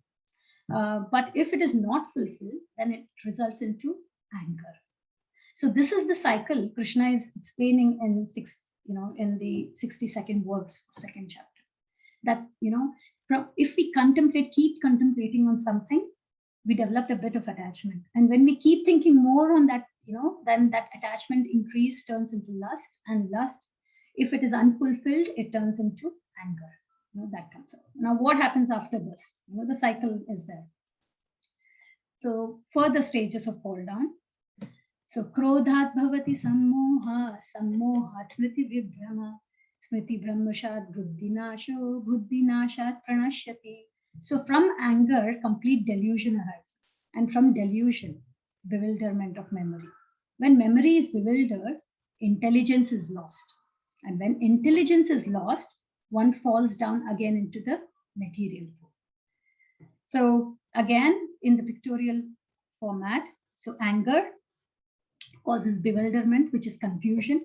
But if it is not fulfilled, then it results into anger. So this is the cycle Krishna is explaining in the 62nd verse of second chapter. That if we keep contemplating on something, we developed a bit of attachment, and when we keep thinking more on that, then that attachment increase turns into lust, and lust, if it is unfulfilled, it turns into anger. That comes out. Now, what happens after this? The cycle is there. So, further stages of fall down. So, krodhat bhavati sammoha, sammoha smriti vibhrama, smriti brahmashat buddhinasho, buddhinashat pranashyati. So, from anger, complete delusion arises, and from delusion, bewilderment of memory. When memory is bewildered, intelligence is lost, and when intelligence is lost, one falls down again into the material form. So again, in the pictorial format, so anger causes bewilderment, which is confusion.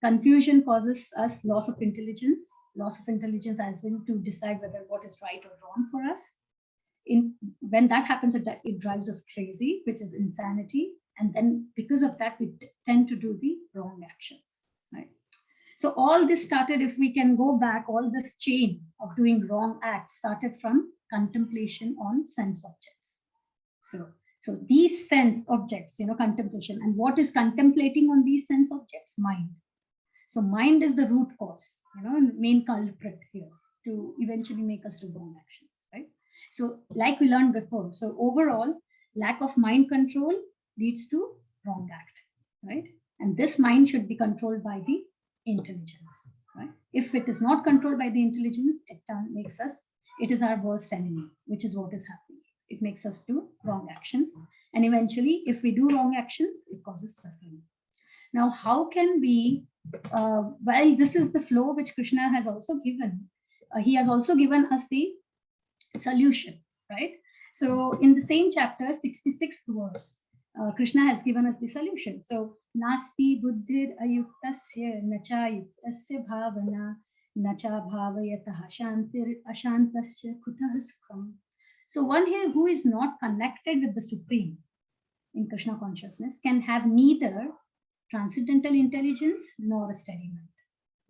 Confusion causes us loss of intelligence. Loss of intelligence as well to decide whether what is right or wrong for us. When that happens, it drives us crazy, which is insanity. And then because of that, we tend to do the wrong actions, right? So all this started, if we can go back, all this chain of doing wrong acts started from contemplation on sense objects. So these sense objects, contemplation. And what is contemplating on these sense objects? Mind. So mind is the root cause, main culprit here to eventually make us do wrong actions, right? So like we learned before, so overall, lack of mind control leads to wrong act, right? And this mind should be controlled by the intelligence, right? If it is not controlled by the intelligence, it is our worst enemy, which is what is happening. It makes us do wrong actions. And eventually, if we do wrong actions, it causes suffering. Now, how can we, well, this is the flow which Krishna has also given. He has also given us the solution, right? So in the same chapter, 66th verse, Krishna has given us the solution. So, nasti buddhir ayuktasya nacha yuktasya bhavana nacha bhavayatah shantir ashantasya kutah sukham. So one here who is not connected with the Supreme in Krishna consciousness can have neither transcendental intelligence nor a steady mind,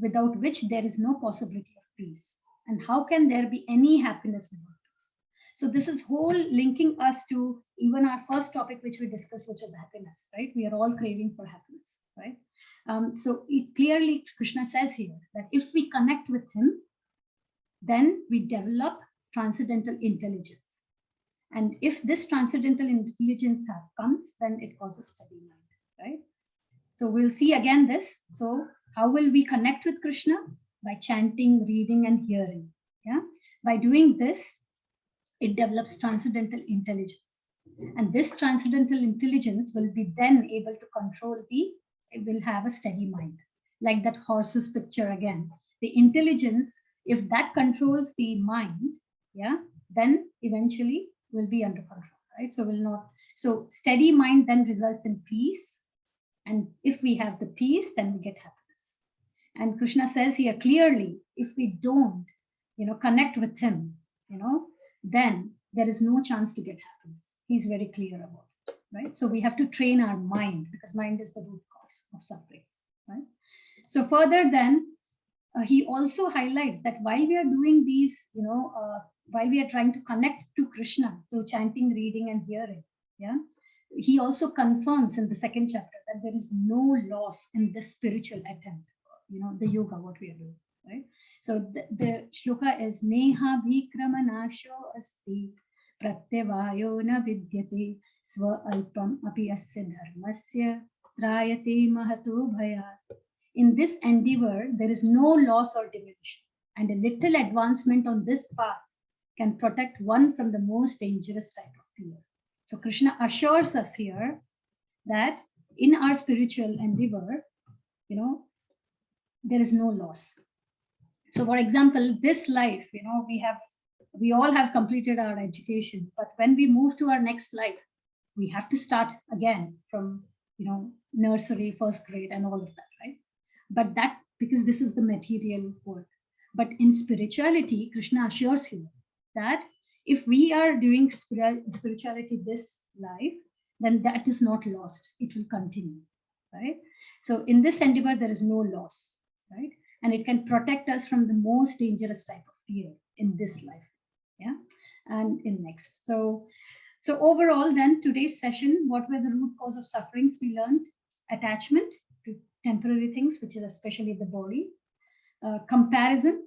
without which there is no possibility of peace. And how can there be any happiness without peace? So this is whole linking us to even our first topic, which we discussed, which is happiness, right? We are all craving for happiness, right? So it clearly, Krishna says here that if we connect with him, then we develop transcendental intelligence. And if this transcendental intelligence comes, then it causes steady mind, right? So we'll see again this. So how will we connect with Krishna? By chanting, reading, and hearing. Yeah. By doing this, it develops transcendental intelligence. And this transcendental intelligence will be then able to control it will have a steady mind. Like that horse's picture again. The intelligence, if that controls the mind, yeah, then eventually will be under control, right? So will not. So steady mind then results in peace. And if we have the peace, then we get happiness. And Krishna says here clearly, if we don't, connect with him, then there is no chance to get happiness. He's very clear about it, right? So we have to train our mind, because mind is the root cause of suffering, right? So further then, he also highlights that while we are doing these, while we are trying to connect to Krishna through chanting, reading, and hearing, yeah, he also confirms in the second chapter that there is no loss in this spiritual attempt, the yoga, what we are doing, right? So the shloka is Neha bhikramanasho asti pratyavayo na vidyate swa alpam api asya dharmasya trayate mahato bhayat. In this endeavor, there is no loss or diminution, and a little advancement on this path can protect one from the most dangerous type of fear. So Krishna assures us here that in our spiritual endeavor, there is no loss. So for example, this life, we all have completed our education, but when we move to our next life, we have to start again from, nursery, first grade, and all of that, right? But that, because this is the material world. But in spirituality, Krishna assures you that if we are doing spirituality this life, then that is not lost. It will continue, right? So in this endeavor, there is no loss, right? And it can protect us from the most dangerous type of fear in this life, yeah, and in next. So overall, then today's session, what were the root cause of sufferings we learned? Attachment to temporary things, which is especially the body. Comparison,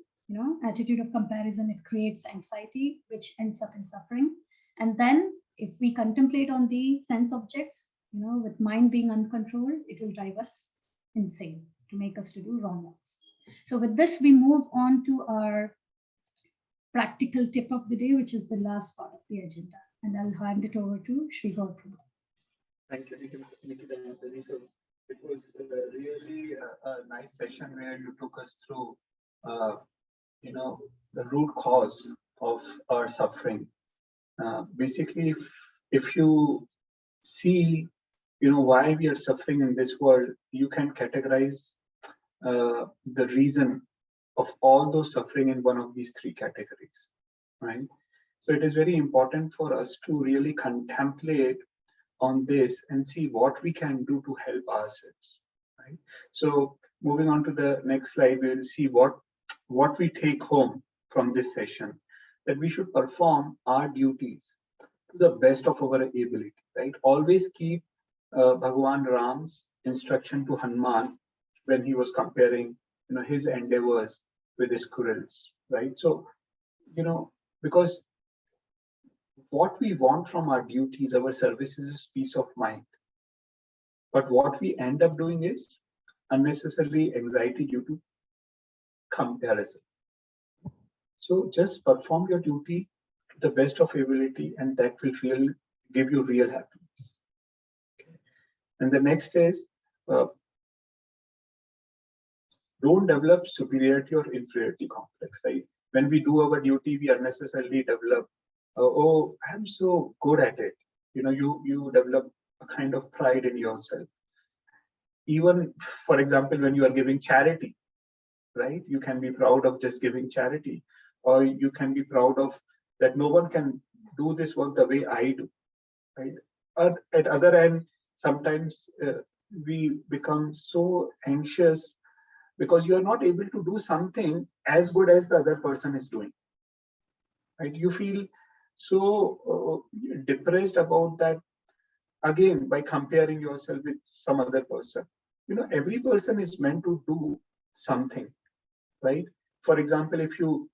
attitude of comparison, it creates anxiety, which ends up in suffering. And then if we contemplate on the sense objects, with mind being uncontrolled, it will drive us insane to make us to do wrong acts. So with this, we move on to our practical tip of the day, which is the last part of the agenda. And I'll hand it over to Sri Gautama. Thank you, Nikita. So it was really a nice session where you took us through, the root cause of our suffering. Basically, if you see, why we are suffering in this world, you can categorize the reason of all those suffering in one of these three categories, right? So it is very important for us to really contemplate on this and see what we can do to help ourselves, right? So moving on to the next slide, we will see what we take home from this session, that we should perform our duties to the best of our ability, right? Always keep Bhagavan Ram's instruction to Hanuman when he was comparing, his endeavors with his squirrels, right? So because what we want from our duties, our services, is peace of mind. But what we end up doing is unnecessarily anxiety due to comparison. So just perform your duty to the best of your ability, and that will give you real happiness. Okay. And the next is, don't develop superiority or inferiority complex, right? When we do our duty, we unnecessarily develop, oh, I'm so good at it. You develop a kind of pride in yourself. Even, for example, when you are giving charity, right? You can be proud of just giving charity, or you can be proud of that no one can do this work the way I do, right? Or at other end, sometimes we become so anxious because you are not able to do something as good as the other person is doing, right? You feel so depressed about that, again, by comparing yourself with some other person. Every person is meant to do something, right? For example, if you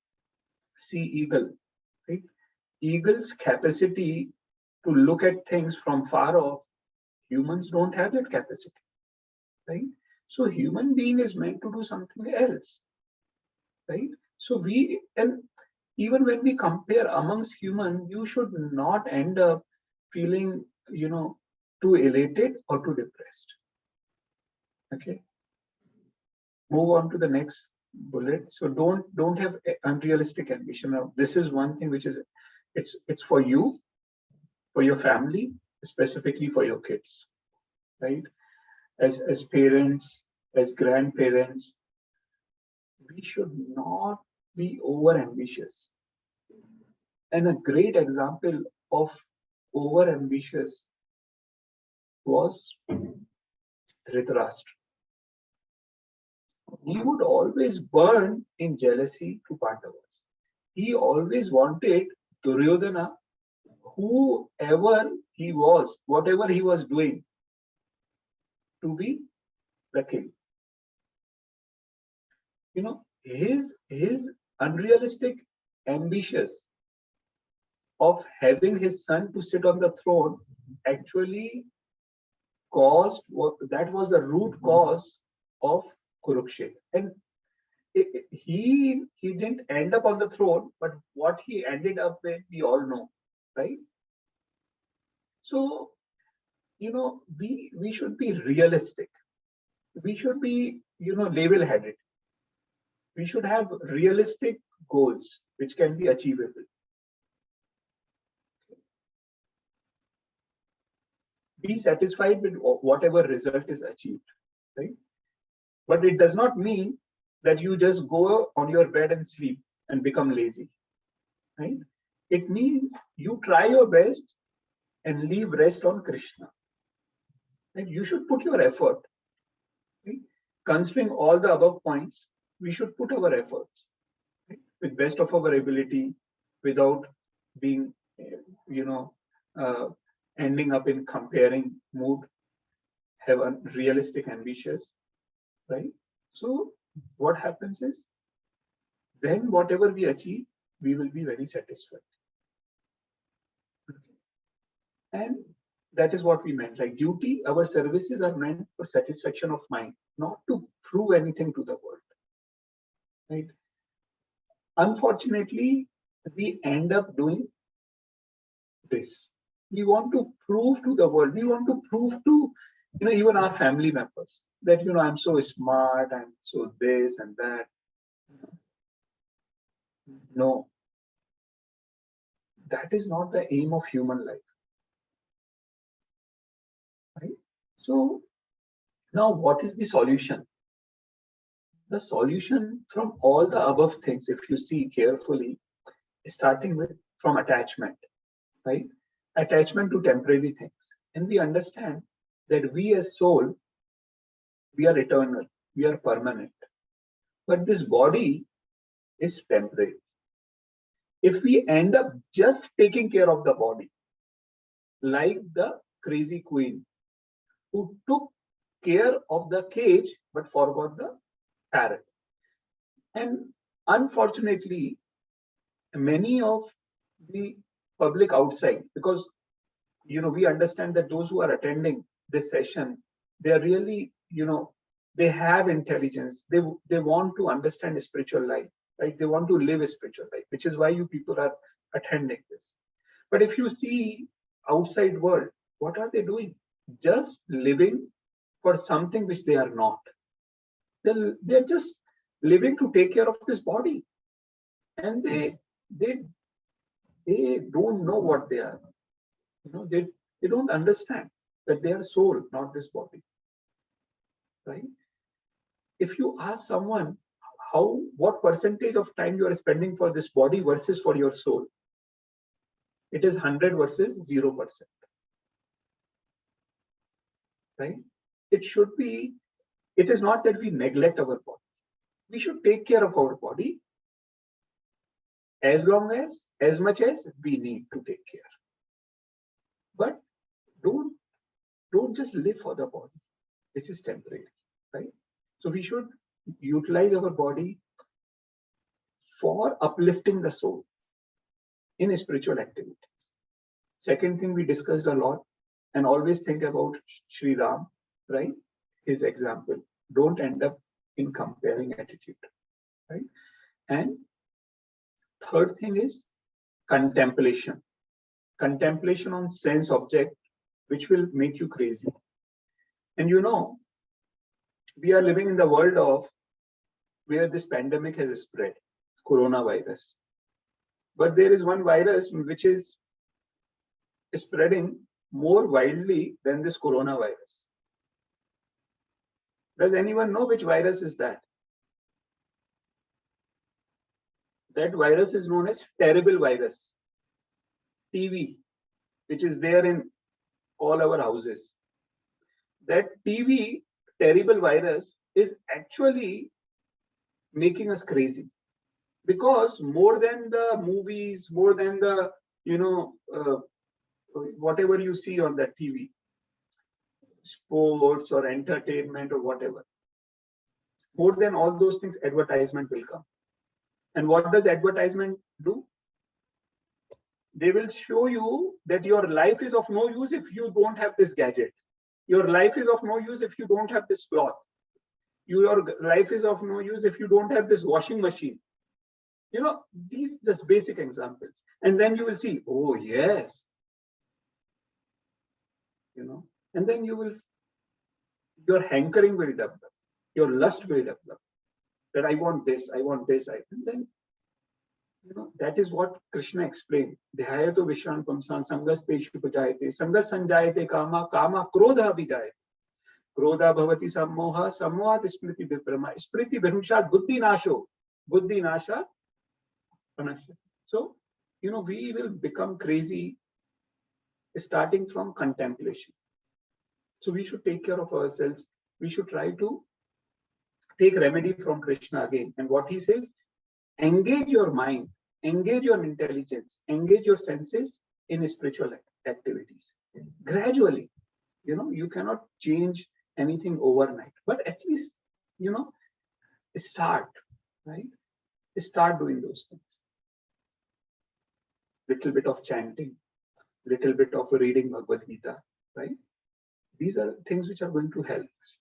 see eagle, right? Eagle's capacity to look at things from far off, humans don't have that capacity, right? So human being is meant to do something else, right? So and even when we compare amongst human, you should not end up feeling, too elated or too depressed. Okay. Move on to the next bullet. So don't have unrealistic ambition. Now, this is one thing which is, it's for you, for your family, specifically for your kids, right? As parents, as grandparents, we should not be over ambitious. And a great example of over ambitious was Dhritarashtra. He would always burn in jealousy to Pandavas. He always wanted Duryodhana, whoever he was, whatever he was doing, to be the king. His unrealistic ambitious of having his son to sit on the throne actually that was the root cause of Kurukshetra. And he didn't end up on the throne, but what he ended up with, we all know, right? So, we should be realistic. We should be, level-headed. We should have realistic goals which can be achievable. Be satisfied with whatever result is achieved, right? But it does not mean that you just go on your bed and sleep and become lazy, right? It means you try your best and leave rest on Krishna. Right? You should put your effort. Right? Considering all the above points, we should put our efforts, right? With best of our ability, without being, ending up in comparing mood, have a realistic ambitious, right? So what happens is, then whatever we achieve, we will be very satisfied. And that is what we meant. Like duty, our services are meant for satisfaction of mind, not to prove anything to the world. Right? Unfortunately, we end up doing this. We want to prove to the world, we want to prove to even our family members that I'm so smart, I'm so this and that. No, that is not the aim of human life. Right? So now what is the solution? The solution from all the above things, if you see carefully, is starting from attachment, right? Attachment to temporary things. And we understand that we as soul, we are eternal, we are permanent. But this body is temporary. If we end up just taking care of the body, like the crazy queen who took care of the cage but forgot the parrot. And unfortunately, many of the public outside, because we understand that those who are attending this session, they are really, they have intelligence. They want to understand spiritual life, right? They want to live a spiritual life, which is why you people are attending this. But if you see outside world, what are they doing? Just living for something which they are not. They're just living to take care of this body, and they don't know what they are. They don't understand that they are soul, not this body, right? If you ask someone what percentage of time you are spending for this body versus for your soul, it is 100 versus 0%, right? It is not that we neglect our body. We should take care of our body as much as we need to take care. But don't just live for the body, which is temporary, right? So we should utilize our body for uplifting the soul in spiritual activities. Second thing we discussed a lot, and always think about Sri Ram, right? His example. Don't end up in comparing attitude, right? And third thing is contemplation. Contemplation on sense object, which will make you crazy. And we are living in the world of where this pandemic has spread, coronavirus. But there is one virus which is spreading more widely than this coronavirus. Does anyone know which virus is that? That virus is known as terrible virus, TB, which is there in all our houses. That TB, terrible virus, is actually making us crazy, because more than the movies, more than the whatever you see on that TV, sports or entertainment or whatever, more than all those things, advertisement will come. And what does advertisement do? They will show you that your life is of no use if you don't have this gadget. Your life is of no use if you don't have this cloth. Your life is of no use if you don't have this washing machine. These just basic examples. And then you will see, oh yes. And then your hankering will develop, your lust will develop. That I want this, and then that is what Krishna explained. Dhyayato Vishwan Pamsan Sangas Teshu Pajayate, Sangas Sanjayate Kama, Kama Krodha Vijayate. Krodha Bhavati Sammoha, Sammohat Smriti Viprama, Smriti Bhrimshat Buddhi Nasho, Buddhi Nasha Panasha. So, we will become crazy starting from contemplation. So we should take care of ourselves. We should try to take remedy from Krishna again. And what he says, engage your mind, engage your intelligence, engage your senses in spiritual activities. Gradually, you cannot change anything overnight, but at least, start, right? Start doing those things. Little bit of chanting, little bit of reading Bhagavad Gita, right? These are things which are going to help us.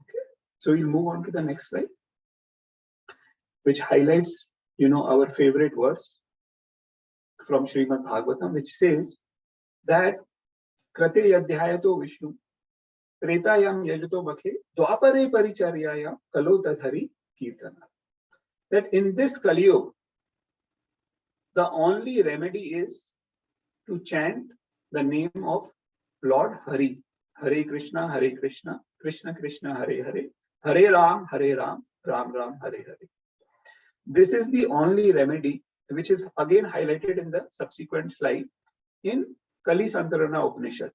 Okay, so we'll move on to the next slide, which highlights, our favorite verse from Srimad Bhagavatam, which says that Krate yadhyayato Vishnu Tretayam yajuto bakhe dwapare paricharyayam kalo tadhari kirtana. That in this Kali Yuga, the only remedy is to chant the name of Lord Hari. Hare Krishna, Krishna Krishna, Hare Hare, Hare Ram, Ram Ram, Hare Hare. This is the only remedy, which is again highlighted in the subsequent slide in Kali Santarana Upanishad.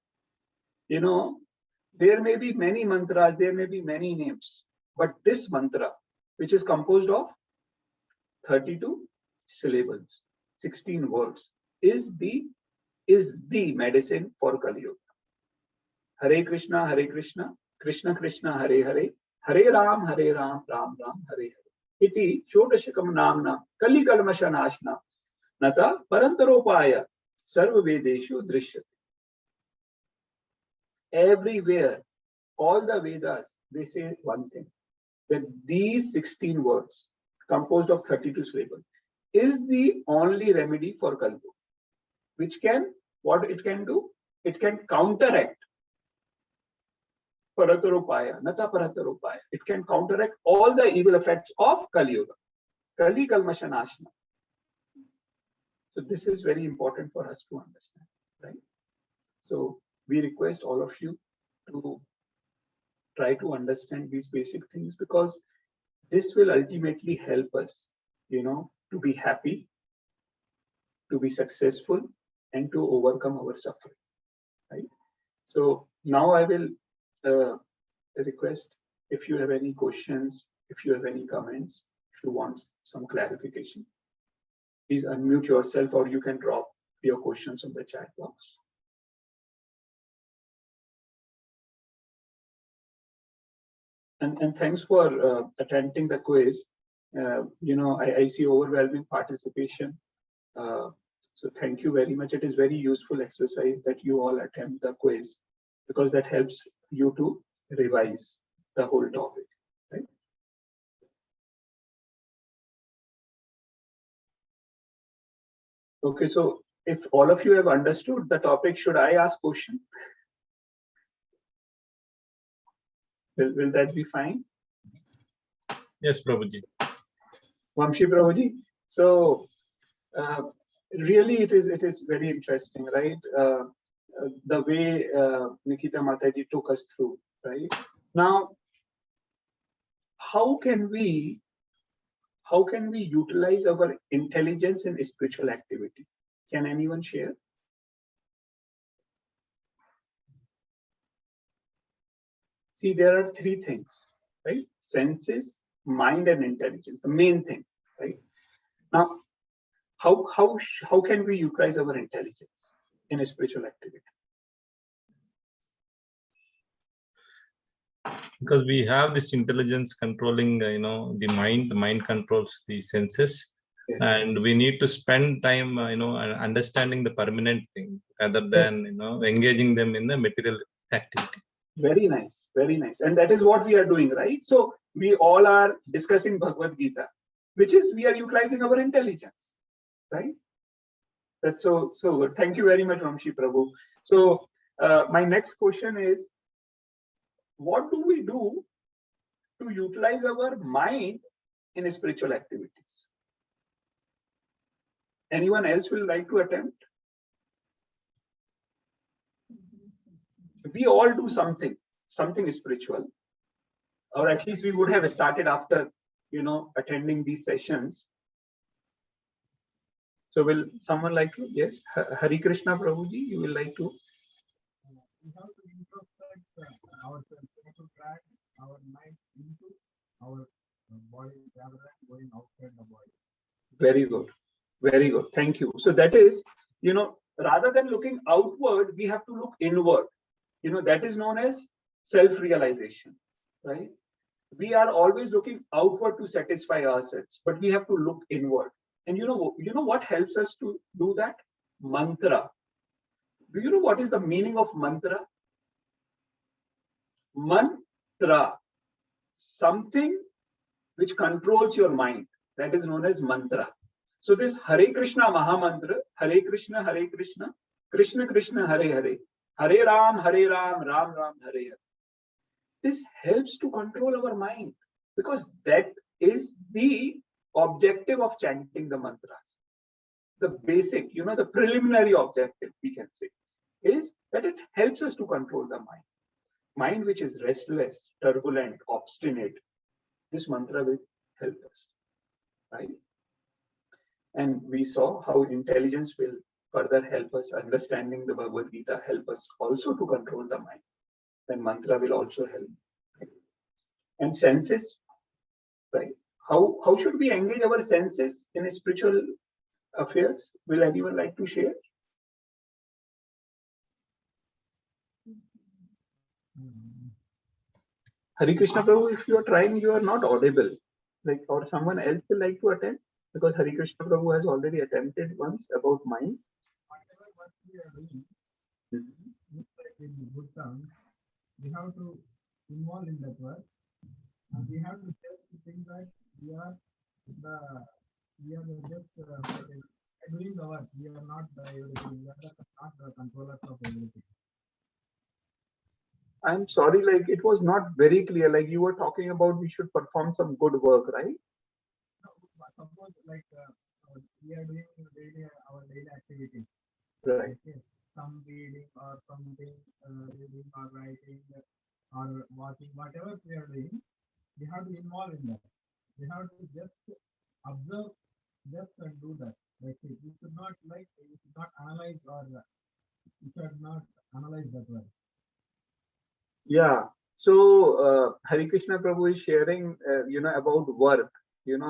There may be many mantras, there may be many names, but this mantra, which is composed of 32 syllables, 16 words, is the medicine for Kali Yuga. Hare Krishna, Krishna Krishna, Hare Hare, Hare Ram, Ram Ram, Hare Hare. Iti Shodashakam Namna, Kali Kalmasha Nashna, nata parantaropaya sarva vedeshu drishyate. Everywhere, all the Vedas, they say one thing, that these 16 words, composed of 32 syllables, is the only remedy for Kali Yuga, which can, what it can do? It can counteract Parataropaya, Nata Parataropaya. It can counteract all the evil effects of Kali Yuga. Kali Kalmasha Nashna. So this is very important for us to understand, right? So we request all of you to try to understand these basic things, because this will ultimately help us, to be happy, to be successful, and to overcome our suffering, right? So now I will request, if you have any questions, if you have any comments, if you want some clarification, please unmute yourself, or you can drop your questions in the chat box. And thanks for attending the quiz. I see overwhelming participation. So thank you very much. It is very useful exercise that you all attempt the quiz, because that helps you to revise the whole topic, right? Okay, so if all of you have understood the topic, should I ask question? Will that be fine? Yes, Prabhuji. Vamshi Prabhuji. So really it is very interesting, right? The way Nikita Mataji took us through, right? Now, how can we utilize our intelligence in spiritual activity? Can anyone share? See, there are three things, right? Senses, mind, and intelligence, the main thing, right? Now, how can we utilize our intelligence in a spiritual activity? Because we have this intelligence controlling, the mind controls the senses. Yes. And we need to spend time, understanding the permanent thing rather than, engaging them in the material activity. Very nice, very nice. And that is what we are doing, right? So we all are discussing Bhagavad Gita, which is we are utilizing our intelligence, right? That's so good. Thank you very much, Vamshi Prabhu. So my next question is, what do we do to utilize our mind in spiritual activities? Anyone else will like to attempt? We all do something spiritual, or at least we would have started after, attending these sessions. So will someone like to? Yes, Hari Krishna Prabhuji, you will like to? We have to introspect ourselves, to drag our mind into our body rather than going outside the body. Very good. Very good. Thank you. So that is, rather than looking outward, we have to look inward. That is known as self-realization, right? We are always looking outward to satisfy ourselves, but we have to look inward. And you know what helps us to do that? Mantra. Do you know what is the meaning of mantra? Mantra. Something which controls your mind. That is known as mantra. So this Hare Krishna Mahamantra, Hare Krishna, Krishna Krishna, Hare Hare, Hare Ram, Ram Ram, Hare Hare. This helps to control our mind, because that is the objective of chanting the mantras. The basic, the preliminary objective, we can say, is that it helps us to control the mind. Mind which is restless, turbulent, obstinate, this mantra will help us, right? And we saw how intelligence will further help us. Understanding the Bhagavad Gita help us also to control the mind. Then mantra will also help. Right? And senses, right? How should we engage our senses in spiritual affairs? Will anyone like to share? Hari Krishna Prabhu, if you are trying, you are not audible. Or someone else will like to attend? Because Hari Krishna Prabhu has already attempted once about mind. Whatever what we are doing, Mhm. like in good terms, we have to involve in that work, and we have to just think that we are the just doing the work. We are not the everything. We are not the controllers of everything. I'm sorry, like it was not very clear. Like you were talking about we should perform some good work, right? No, suppose like we are doing our daily activities. Right. Okay, some reading or something, reading or writing or watching, whatever we are doing, we have to involve in that. We have to just observe, just and do that. Like we should not analyze or we should not analyze that well. Yeah. So Hari Krishna Prabhu is sharing, about work.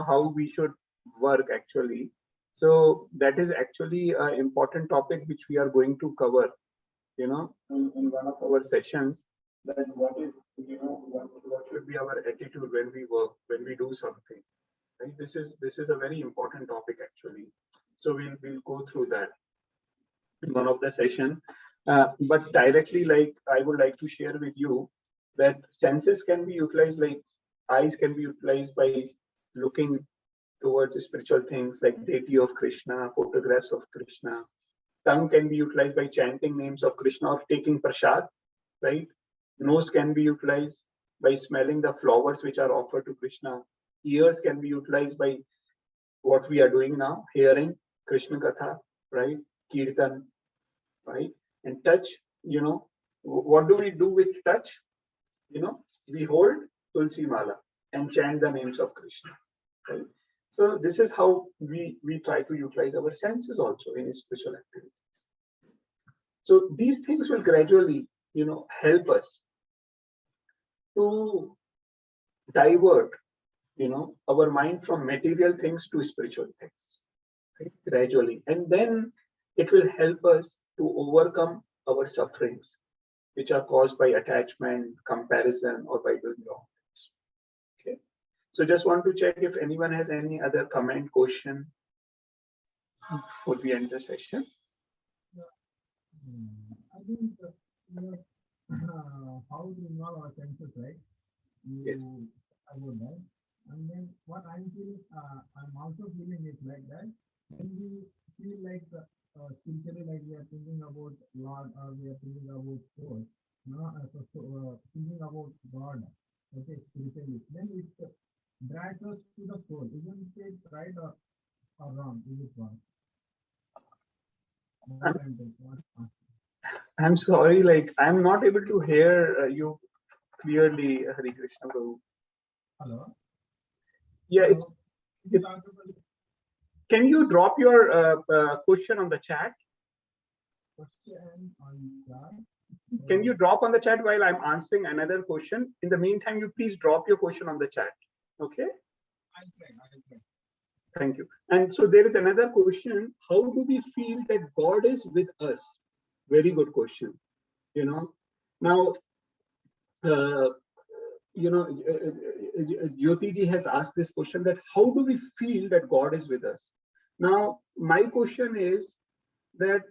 How we should work actually. So that is actually an important topic which we are going to cover. In one of our sessions. That what is, what should be our attitude when we work, when we do something. Right? This is a very important topic actually. So we'll go through that in one of the session. But directly, like I would like to share with you that senses can be utilized, like eyes can be utilized by looking towards spiritual things like deity of Krishna, photographs of Krishna. Tongue can be utilized by chanting names of Krishna or taking prasad, right? Nose can be utilized by smelling the flowers which are offered to Krishna. Ears can be utilized by what we are doing now, hearing Krishna Katha, right? Kirtan, right? And touch, what do we do with touch? We hold Tulsi Mala and chant the names of Krishna, right? So this is how we try to utilize our senses also in spiritual activities. So these things will gradually, help us to divert, our mind from material things to spiritual things, right? Gradually. And then it will help us to overcome our sufferings, which are caused by attachment, comparison, or by doing wrong things. Okay. So just want to check if anyone has any other comment, question before we end the session. I think how to involve our senses, right? Yes. About that. And then what I'm feeling, I'm also feeling is like that. When we feel like spiritually, like we are thinking about Lord or we are thinking about soul, thinking about God, okay, spiritually, then it drags us to the soul. Isn't it right or wrong? Is it wrong? I'm sorry, like I'm not able to hear you clearly, Hari Krishna Prabhu. Hello? Yeah, Hello? it's can you drop your question on the chat? Question on that. Can you drop on the chat while I'm answering another question? In the meantime, you please drop your question on the chat. Okay? I'll try. Thank you. And so there is another question. How do we feel that God is with us? Very good question. Now, Jyoti ji has asked this question that how do we feel that God is with us? Now, my question is that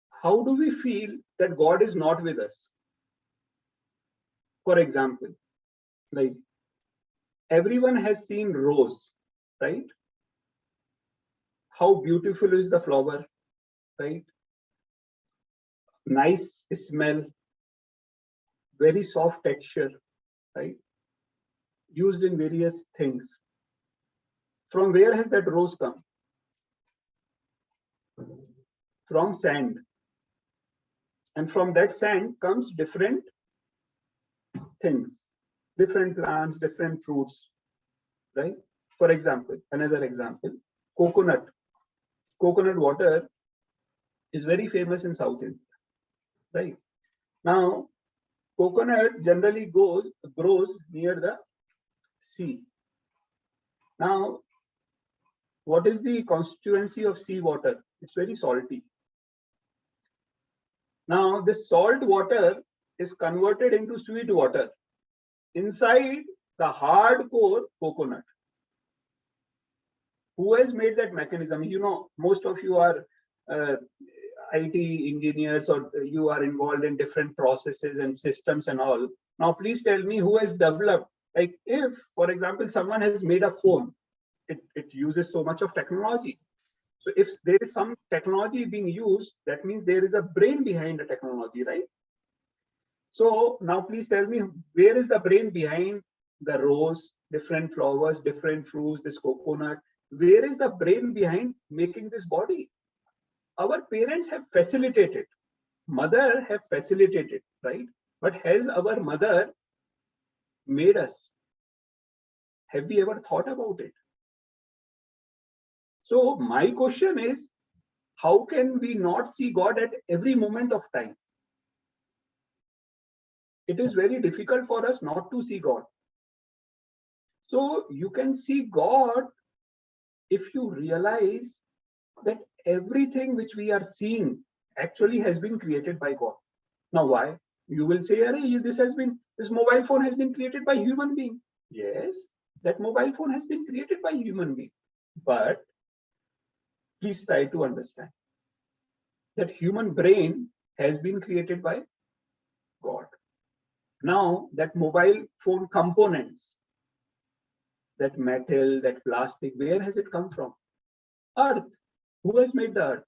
how do we feel that God is not with us? For example, like everyone has seen rose, right? How beautiful is the flower, right? Nice smell, very soft texture, right? Used in various things. From where has that rose come? From sand. And from that sand comes different things, different plants, different fruits, right? For example, another example, coconut. Coconut water is very famous in South India, right? Now, coconut generally grows near the sea. Now, what is the constituency of sea water? It's very salty. Now, this salt water is converted into sweet water inside the hardcore coconut. Who has made that mechanism? You know, most of you are IT engineers, or you are involved in different processes and systems and all. Now, please tell me who has developed, like if, for example, someone has made a phone, it uses so much of technology. So if there is some technology being used, that means there is a brain behind the technology, right? So now please tell me, where is the brain behind the rose, different flowers, different fruits, this coconut? Where is the brain behind making this body? Our parents have facilitated, mother have facilitated, right? But has our mother made us? Have we ever thought about it? So my question is, how can we not see God at every moment of time? It is very difficult for us not to see God. So you can see God if you realize that everything which we are seeing actually has been created by God. Now, why? You will say, this mobile phone has been created by human being. Yes, that mobile phone has been created by human being. But please try to understand that human brain has been created by God. Now, that mobile phone components, that metal, that plastic, where has it come from? Earth. Who has made the earth?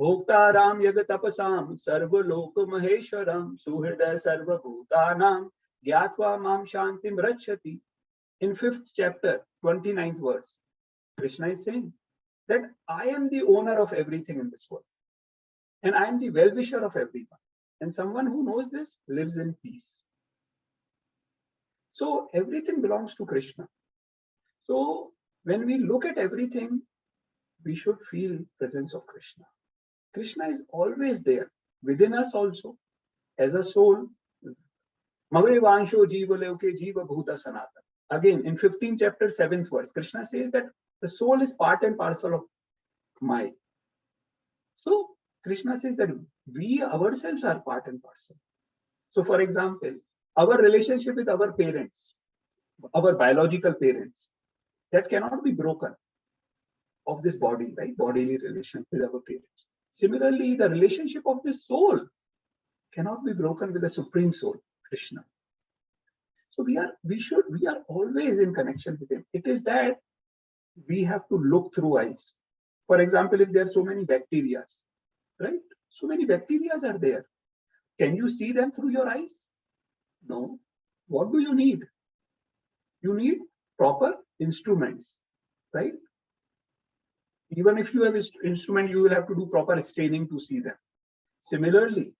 Bhoktaram yagatapasam sarvalok maheshwaram suhridaya sarvabhutanam gyatva mam shantim rachati. In 5th chapter, 29th verse, Krishna is saying that I am the owner of everything in this world. And I am the well-wisher of everyone. And someone who knows this lives in peace. So everything belongs to Krishna. So when we look at everything, we should feel presence of Krishna. Krishna is always there within us also. As a soul, Mavayansho jiva leuke jiva bhuta sanatana. Again, in 15th chapter, 7th verse, Krishna says that the soul is part and parcel of my. So Krishna says that we ourselves are part and parcel. So for example, our relationship with our parents, our biological parents, that cannot be broken of this body, right? Bodily relation with our parents. Similarly, the relationship of this soul cannot be broken with the Supreme Soul, Krishna. So we are always in connection with him. It is that we have to look through eyes. For example, if there are so many bacteria, right? So many bacteria are there. Can you see them through your eyes? No. What do you need? You need proper instruments, right? Even if you have an instrument, you will have to do proper staining to see them. Similarly,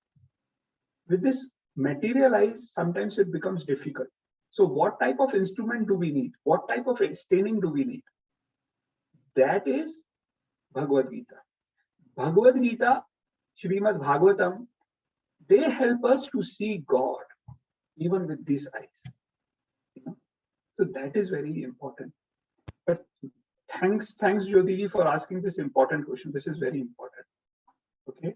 with this material eyes, sometimes it becomes difficult. So what type of instrument do we need? What type of staining do we need? That is Bhagavad Gita. Bhagavad Gita, Srimad Bhagavatam, they help us to see God even with these eyes. So that is very important. But thanks Jyotiji for asking this important question. This is very important. Okay.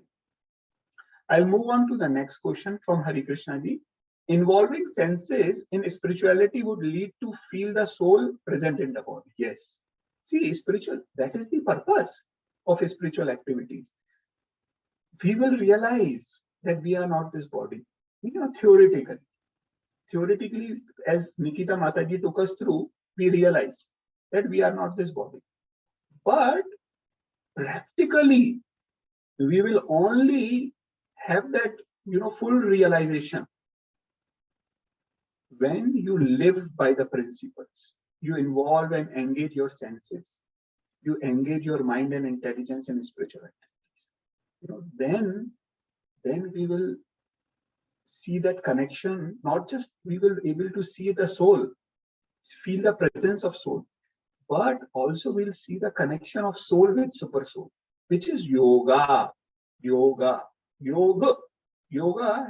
I'll move on to the next question from Hari Krishna ji. Involving senses in spirituality would lead to feel the soul present in the body. Yes. See, spiritual, that is the purpose of spiritual activities. We will realize that we are not this body. Theoretically, as Nikita Mataji took us through, we realized that we are not this body. But practically, we will only have that, full realization when you live by the principles. You involve and engage your senses. You engage your mind and intelligence in spiritual activities. Then we will see that connection. Not just we will able to see the soul, feel the presence of soul, but also we'll see the connection of soul with super soul, which is yoga. Yoga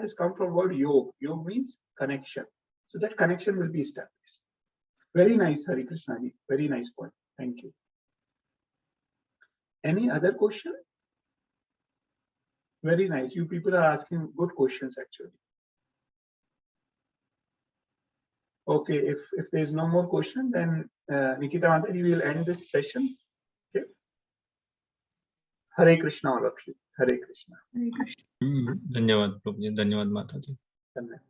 has come from word yog. Yog means connection. So that connection will be established. Very nice, Hari Krishna ji. Very nice point. Thank you. Any other question? Very nice. You people are asking good questions actually. Okay, if there's no more question, then Nikita Mataji will end this session. Hare Krishna, all of you. Hare Krishna. Hare Krishna. धन्यवाद प्रभु जी, धन्यवाद माता जी. Dhanyavad.